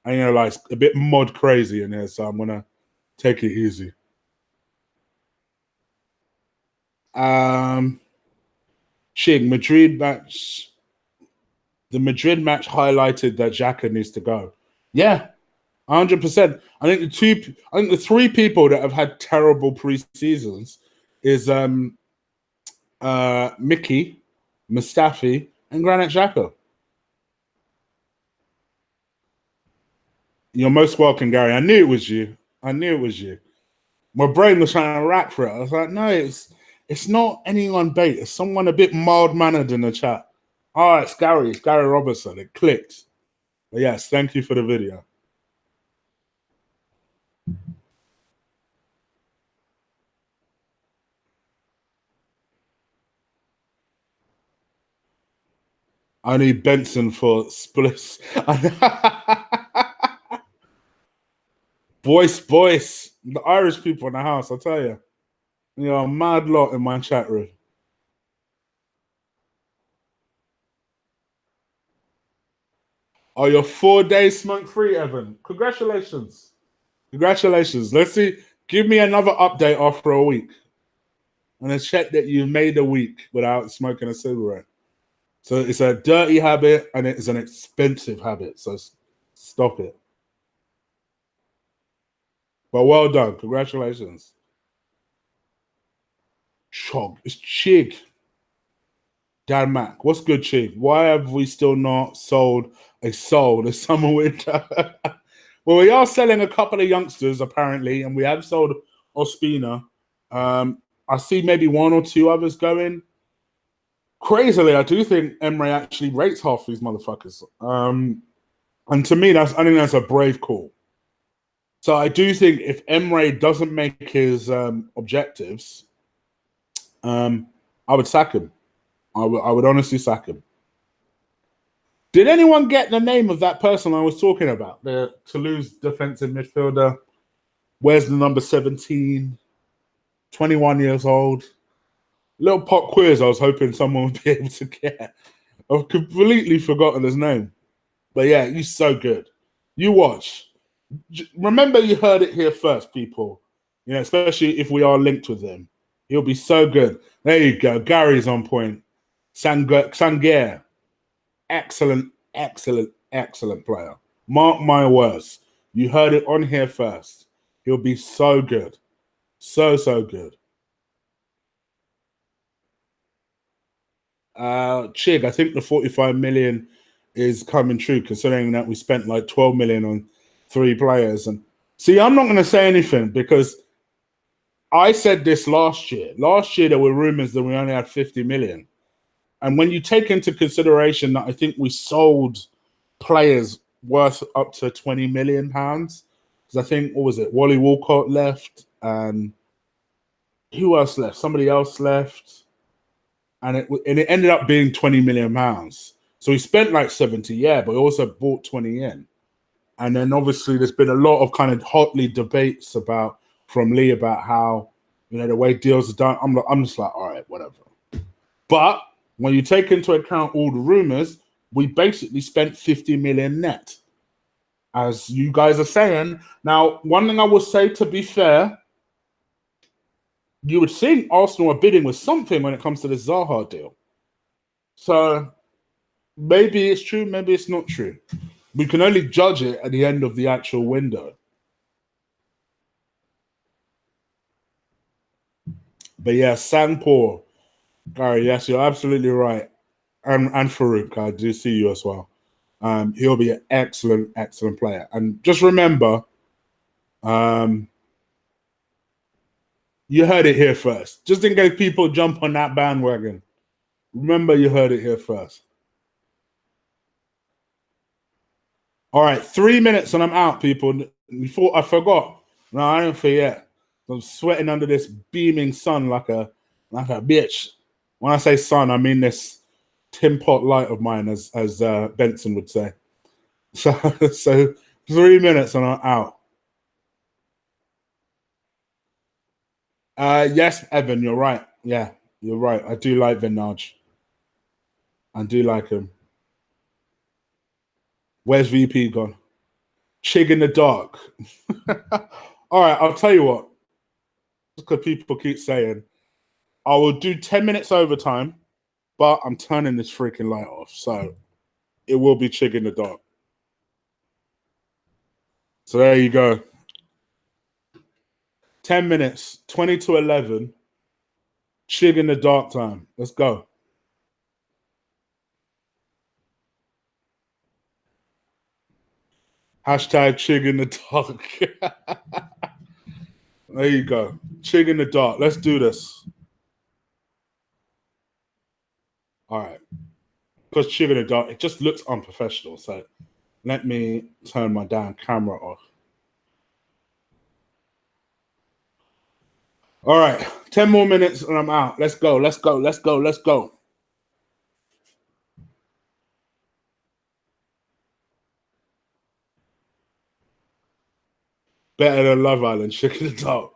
Speaker 1: I know like it's a bit mod crazy in here, so I'm gonna take it easy. Um Ching, Madrid match. The Madrid match highlighted that Xhaka needs to go. Yeah, 100%. I think the three people that have had terrible pre-seasons is Mickey, Mustafi, and Granit Xhaka. You're most welcome, Gary. I knew it was you. I knew it was you. My brain was trying to rack for it. I was like, no, it's not anyone bait. It's someone a bit mild mannered in the chat. Oh, it's Gary. It's Gary Robertson. It clicked. But yes, thank you for the video. I need Benson for splits. Boys, the Irish people in the house, I tell you. You're a mad lot in my chat room. Oh, you're 4 days smoke free, Evan. Congratulations. Congratulations. Let's see. Give me another update after a week. And then check that you've made a week without smoking a cigarette. So it's a dirty habit and it's an expensive habit. So stop it. But well done. Congratulations. Chog. It's Chig. Dan Mac. What's good, Chig? Why have we still not sold a soul this summer winter? Well, we are selling a couple of youngsters, apparently, and we have sold Ospina. I see maybe one or two others going. Crazily, I do think Emre actually rates half these motherfuckers. And to me, I think that's a brave call. So I do think if Emre doesn't make his objectives, I would sack him. I would honestly sack him. Did anyone get the name of that person I was talking about? The Toulouse defensive midfielder. Where's the number 17? 21 years old. Little pop quiz I was hoping someone would be able to get. I've completely forgotten his name. But yeah, he's so good. You watch. Remember you heard it here first, people. You know, especially if we are linked with him. He'll be so good. There you go. Gary's on point. Sanguer. Excellent, excellent, excellent player. Mark my words. You heard it on here first. He'll be so good. So good. Chig, I think the 45 million is coming true, considering that we spent like 12 million on 3 players. And see, I'm not going to say anything because I said this last year. Last year, there were rumors that we only had 50 million. And when you take into consideration that I think we sold players worth up to 20 million pounds, because I think, what was it? Wally Walcott left, and who else left? Somebody else left. And it ended up being 20 million pounds. So he spent like 70, yeah, but he also bought 20 in. And then obviously there's been a lot of kind of hotly debates from Lee about how, you know, the way deals are done. I'm just like, all right, whatever. But when you take into account all the rumors, we basically spent 50 million net, as you guys are saying. Now, one thing I will say, to be fair, you would think Arsenal are bidding with something when it comes to the Zaha deal. So maybe it's true, maybe it's not true. We can only judge it at the end of the actual window. But yeah, Sangpor, Gary, yes, you're absolutely right. And Farouk, I do see you as well. He'll be an excellent, excellent player. And just remember, you heard it here first. Just in case people jump on that bandwagon, remember you heard it here first. All right, 3 minutes and I'm out, people. You thought I forgot? No, I didn't forget. I'm sweating under this beaming sun like a bitch. When I say sun, I mean this tin pot light of mine, as Benson would say. So 3 minutes and I'm out. Yes, Evan, you're right. Yeah, you're right. I do like Vinage. I do like him. Where's VP gone? Chig in the dark. All right, I'll tell you what. Because people keep saying, I will do 10 minutes overtime, but I'm turning this freaking light off. So it will be Chig in the dark. So there you go. 10 minutes, 20 to 11. Chig in the dark time. Let's go. Hashtag Chig in the dark. There you go. Chig in the dark. Let's do this. All right. Because Chig in the dark, it just looks unprofessional. So let me turn my damn camera off. All right. 10 more minutes and I'm out. Let's go. Let's go. Let's go. Let's go. Better than Love Island. Chig in the dark.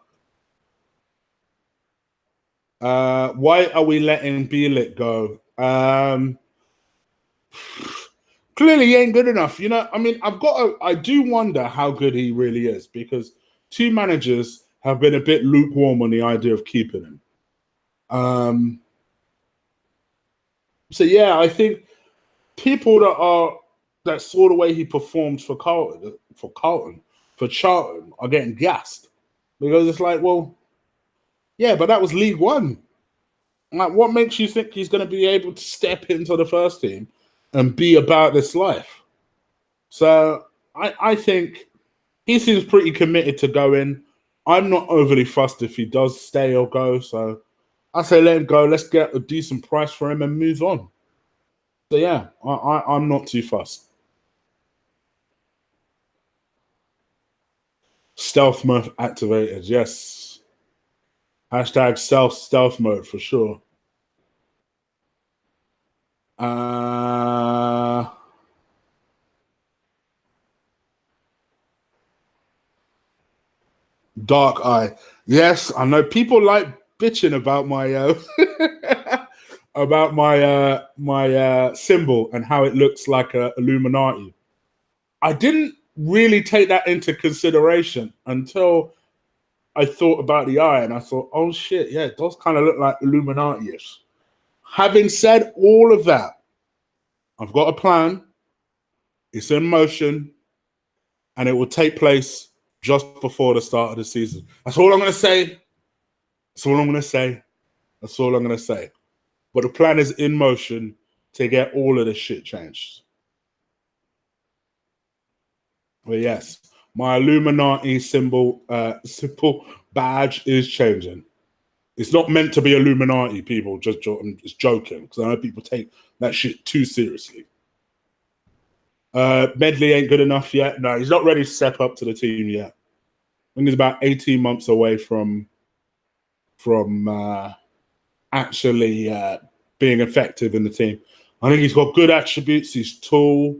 Speaker 1: Why are we letting Bielik go? Clearly, he ain't good enough. You know, I mean, I do wonder how good he really is, because 2 managers have been a bit lukewarm on the idea of keeping him. So yeah, I think people that saw the way he performed for Charlton are getting gassed because it's like, well, yeah, but that was League One. Like, what makes you think he's going to be able to step into the first team and be about this life? So I think he seems pretty committed to going. I'm not overly fussed if he does stay or go. So I say let him go. Let's get a decent price for him and move on. So yeah, I'm not too fussed. Stealth mode activated. Yes. Hashtag stealth mode for sure. Dark Eye. Yes, I know people like bitching about my about my symbol and how it looks like a Illuminati. I didn't really take that into consideration until I thought about the eye and I thought, oh shit, yeah, it does kind of look like Illuminati-ish. Having said all of that, I've got a plan. It's in motion, and it will take place just before the start of the season. That's all I'm going to say. That's all I'm going to say. That's all I'm going to say. But the plan is in motion to get all of this shit changed. But yes, my Illuminati symbol badge is changing. It's not meant to be Illuminati, people. I'm just joking because I know people take that shit too seriously. Medley ain't good enough yet. No, he's not ready to step up to the team yet. I think he's about 18 months away from actually being effective in the team. I think he's got good attributes. He's tall.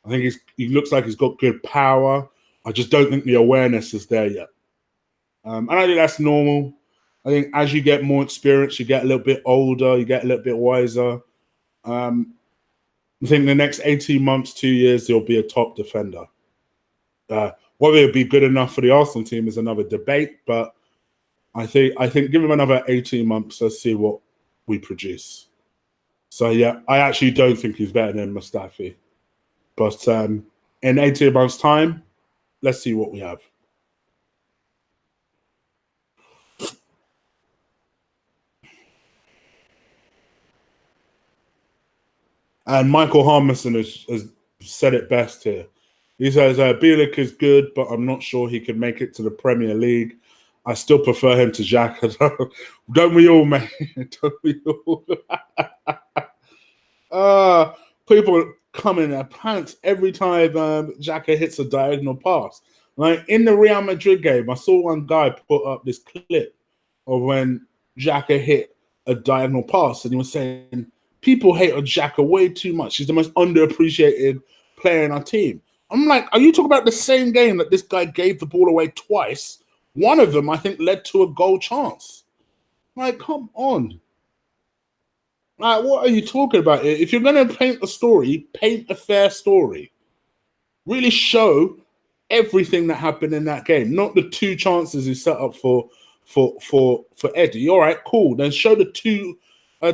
Speaker 1: I think he looks like he's got good power. I just don't think the awareness is there yet. And I think that's normal. I think as you get more experience, you get a little bit older, you get a little bit wiser. I think the next 18 months, 2 years, he'll be a top defender. Whether it'll be good enough for the Arsenal team is another debate, but I think give him another 18 months, let's see what we produce. So yeah, I actually don't think he's better than Mustafi. But in 18 months' time, let's see what we have. And Michael Harmison has said it best here. He says, Bielik is good, but I'm not sure he could make it to the Premier League. I still prefer him to Xhaka. Don't we all, mate? Don't we all? People come in their pants every time Xhaka hits a diagonal pass. Like in the Real Madrid game, I saw one guy put up this clip of when Xhaka hit a diagonal pass, and he was saying, people hate on Xhaka way too much. He's the most underappreciated player in our team. I'm like, are you talking about the same game that this guy gave the ball away twice? One of them, I think, led to a goal chance. Like, come on. Like, what are you talking about here? If you're going to paint a story, paint a fair story. Really show everything that happened in that game, not the two chances he set up for Eddie. All right, cool. Then show the two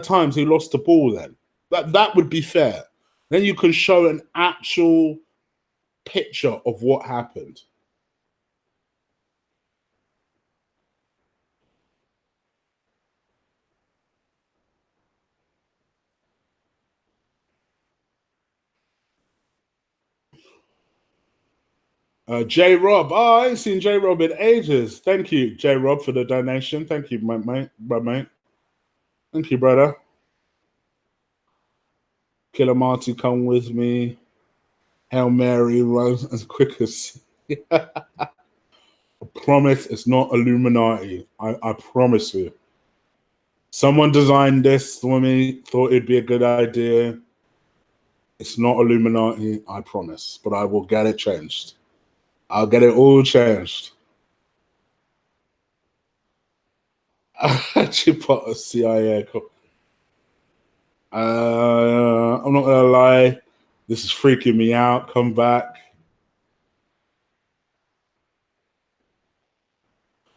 Speaker 1: times he lost the ball. Then that would be fair. Then you can show an actual picture of what happened. J Rob. Oh, I ain't seen J Rob in ages. Thank you, J Rob, for the donation. Thank you, my mate. Thank you, brother. Killer Marty, come with me. Hail Mary runs as quick as. I promise it's not Illuminati. I promise you. Someone designed this for me, thought it'd be a good idea. It's not Illuminati, I promise. But I will get it changed. I'll get it all changed. Actually put a CIA. I'm not gonna lie, this is freaking me out. Come back.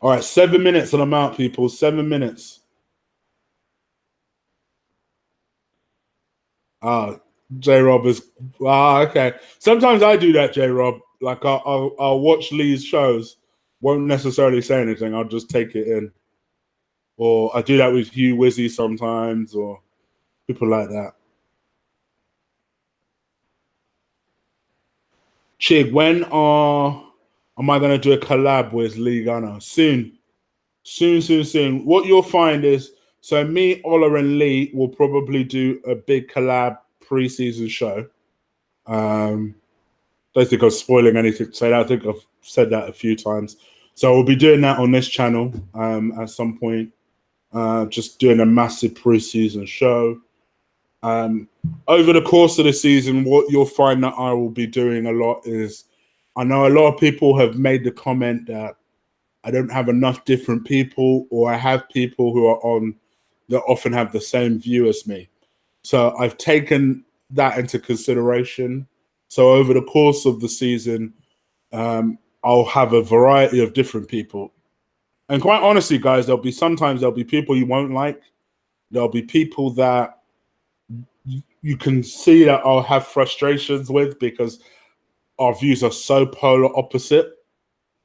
Speaker 1: All right, 7 minutes and I'm out, people. 7 minutes. J Rob is okay. Sometimes I do that, J Rob. Like I'll watch Lee's shows, won't necessarily say anything. I'll just take it in, or I do that with Hugh Wizzy sometimes, or people like that. Chig, when am I gonna do a collab with Lee Gunner? Soon, soon, soon, soon. What you'll find is so me, Ola, and Lee will probably do a big collab pre-season show. Don't think I'm spoiling anything to say that. I think I've said that a few times. So we'll be doing that on this channel at some point. Just doing a massive pre-season show. Over the course of the season, what you'll find that I will be doing a lot is, I know a lot of people have made the comment that I don't have enough different people, or I have people who are on that often have the same view as me. So I've taken that into consideration. So over the course of the season, I'll have a variety of different people. And quite honestly, guys, there'll be people you won't like. There'll be people that you can see that I'll have frustrations with because our views are so polar opposite.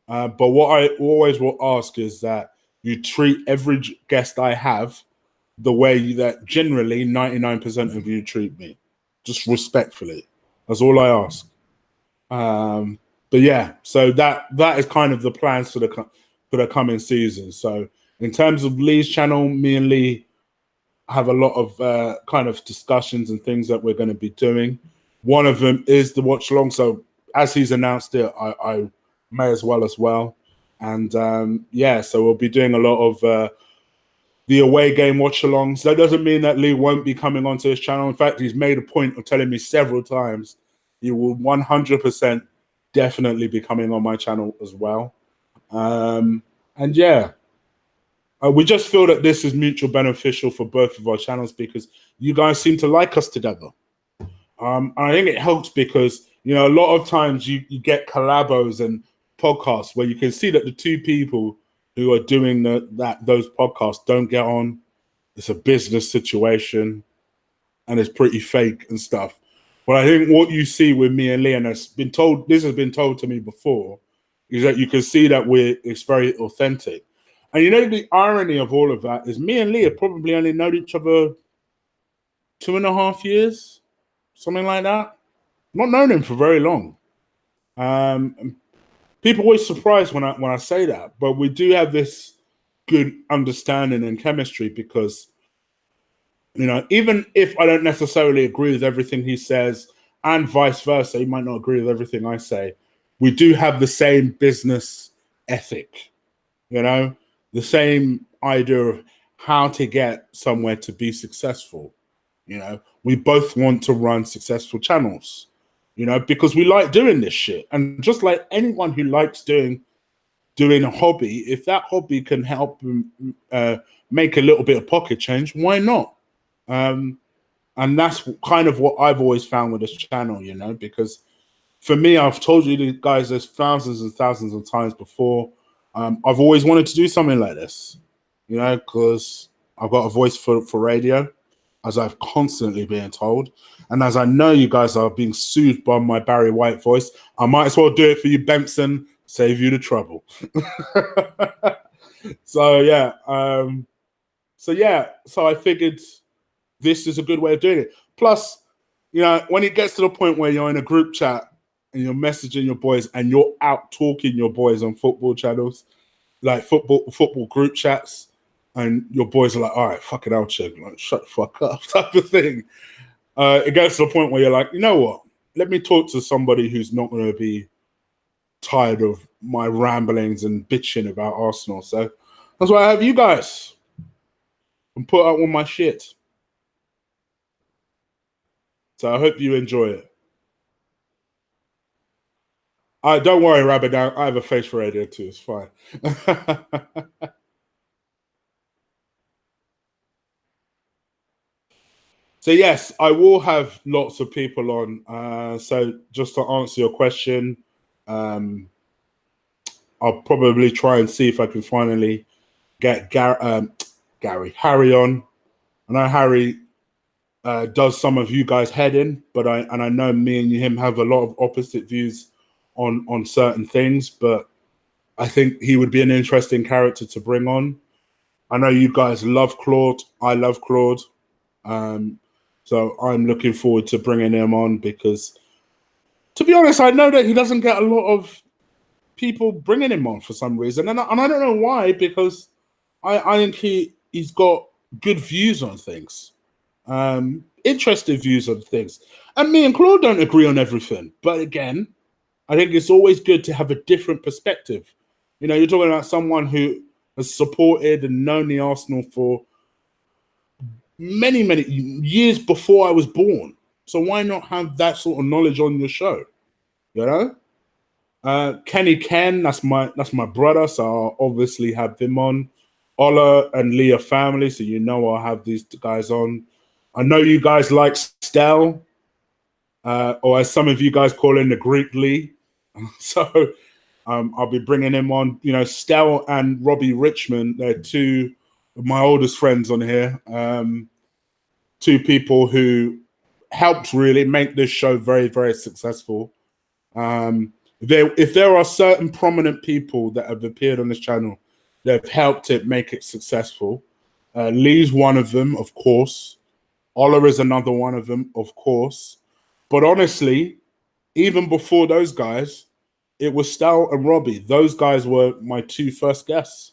Speaker 1: But what I always will ask is that you treat every guest I have the way that generally 99% of you treat me, just respectfully. That's all I ask. But yeah, so that is kind of the plans for the coming season. So in terms of Lee's channel, me and Lee have a lot of kind of discussions and things that we're going to be doing. One of them is the watch along. So as he's announced it, I may as well. And yeah, so we'll be doing a lot of the away game watch alongs. That doesn't mean that Lee won't be coming onto his channel. In fact, he's made a point of telling me several times he will 100% definitely be coming on my channel as well. And yeah, we just feel that this is mutual beneficial for both of our channels because you guys seem to like us together. And I think it helps because, you know, a lot of times you get collabos and podcasts where you can see that the two people who are doing those podcasts don't get on. It's a business situation and it's pretty fake and stuff. But I think what you see with me and Lee, and this has been told to me before, is that you can see that it's very authentic. And you know, the irony of all of that is me and Lee have probably only known each other 2.5 years, something like that. Not known him for very long. People always surprised when I say that, but we do have this good understanding and chemistry because, you know, even if I don't necessarily agree with everything he says, and vice versa, he might not agree with everything I say, we do have the same business ethic, you know, the same idea of how to get somewhere to be successful. You know, we both want to run successful channels, you know, because we like doing this shit. And just like anyone who likes doing a hobby, if that hobby can help make a little bit of pocket change, why not? And that's kind of what I've always found with this channel, you know, because for me, I've told you guys this thousands and thousands of times before. I've always wanted to do something like this, you know, because I've got a voice for radio, as I've constantly been told. And as I know you guys are being soothed by my Barry White voice, I might as well do it for you, Benson, save you the trouble. So, yeah. So I figured this is a good way of doing it. Plus, you know, when it gets to the point where you're in a group chat and you're messaging your boys and you're out talking your boys on football channels, like football group chats, and your boys are like, all right, fucking hell, Chig, like, shut the fuck up, type of thing. It gets to the point where you're like, you know what? Let me talk to somebody who's not going to be tired of my ramblings and bitching about Arsenal. So that's why I have you guys and put out all my shit. So I hope you enjoy it. Don't worry, Rabbit. I have a face for radio too. It's fine. So yes, I will have lots of people on. So just to answer your question, I'll I'll probably try and see if I can finally get Harry on. I know Harry does some of you guys' heading, but I know me and him have a lot of opposite views on certain things. But I think he would be an interesting character to bring on. I know you guys love Claude. I love Claude. So I'm looking forward to bringing him on because, to be honest, I know that he doesn't get a lot of people bringing him on for some reason, and I don't know why. Because I think he's got good views on things, interesting views on things, and me and Claude don't agree on everything. But again, I think it's always good to have a different perspective. You know, you're talking about someone who has supported and known the Arsenal for many, many years before I was born. So why not have that sort of knowledge on your show? You know, Kenny Ken, that's my brother, so I'll obviously have him on. Ola and Leah family, so you know I'll have these guys on. I know you guys like Stel, or as some of you guys call him, the Greek Lee. So I'll be bringing him on. You know, Stel and Robbie Richmond, they're two of my oldest friends on here. Two people who helped really make this show very, very successful. If there are certain prominent people that have appeared on this channel that have helped it make it successful, Lee's one of them, of course. Ola is another one of them, of course. But honestly, even before those guys, it was Stal and Robbie. Those guys were my two first guests.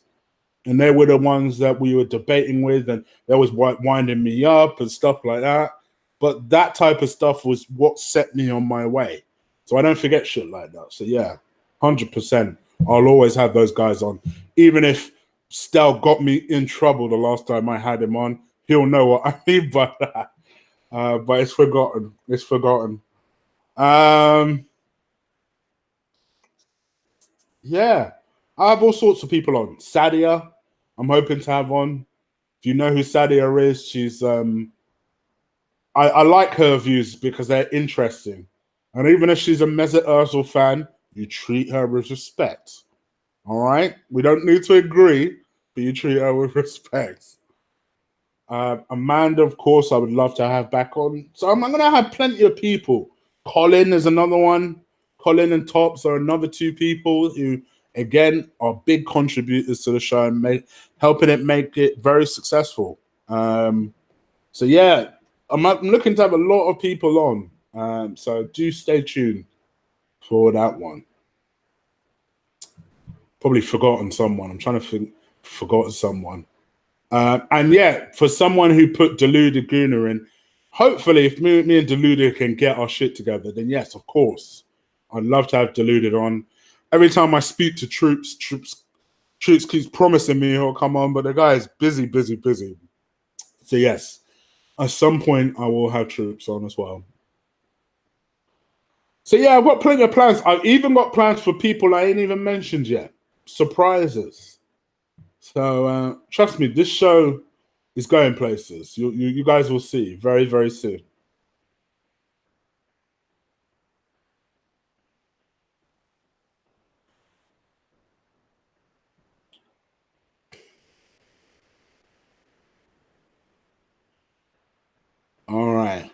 Speaker 1: And they were the ones that we were debating with, and they was winding me up and stuff like that. But that type of stuff was what set me on my way. So I don't forget shit like that. So yeah, 100%. I'll always have those guys on. Even if Stel got me in trouble the last time I had him on, he'll know what I mean by that. But it's forgotten. It's forgotten. Yeah. I have all sorts of people on. Sadia, I'm hoping to have on. Do you know who Sadia is? She's I like her views because they're interesting. And even if she's a Mesut Ozil fan, you treat her with respect. All right? We don't need to agree, but you treat her with respect. Amanda, of course, I would love to have back on. So I'm going to have plenty of people. Colin is another one. Colin and Tops are another two people who, again, are big contributors to the show and helping it make it very successful. So yeah, I'm looking to have a lot of people on. So do stay tuned for that one. Probably forgotten someone. I'm trying to think. Forgotten someone. And yeah, for someone who put Deluda Guna in, hopefully, if me and Deluda can get our shit together, then yes, of course, I'd love to have Deluded on. Every time I speak to Troops keeps promising me he'll come on, but the guy is busy, busy, busy. So yes, at some point I will have Troops on as well. So yeah, I've got plenty of plans. I've even got plans for people I ain't even mentioned yet. Surprises. So trust me, this show is going places. You guys will see very, very soon. All right.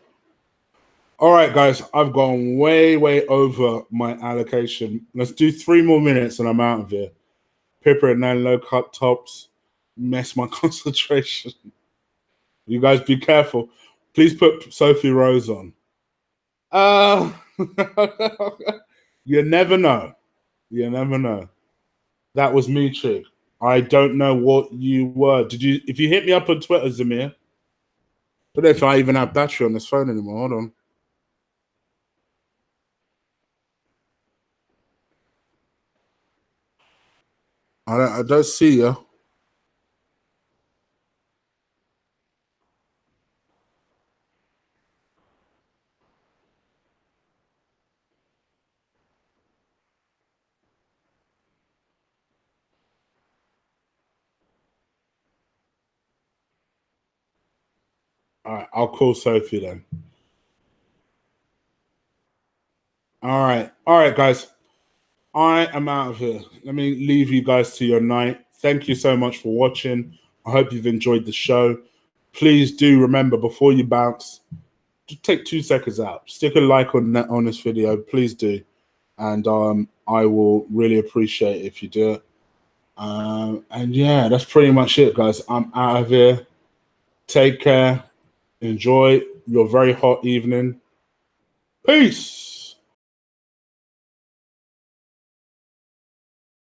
Speaker 1: All right, guys. I've gone way, way over my allocation. Let's do 3 more minutes and I'm out of here. Pipper and 9 low-cut tops. Mess my concentration. You guys be careful. Please put Sophie Rose on. Uh, you never know. You never know. That was me, chick. I don't know what you were. Did you? If you hit me up on Twitter, Zamir. I don't know if I even have battery on this phone anymore. Hold on. I don't see you. All right, I'll call Sophie then. All right, guys. I am out of here. Let me leave you guys to your night. Thank you so much for watching. I hope you've enjoyed the show. Please do remember, before you bounce, just take 2 seconds out. Stick a like on this video. Please do. And I will really appreciate it if you do it. And yeah, that's pretty much it, guys. I'm out of here. Take care. Enjoy your very hot evening. Peace.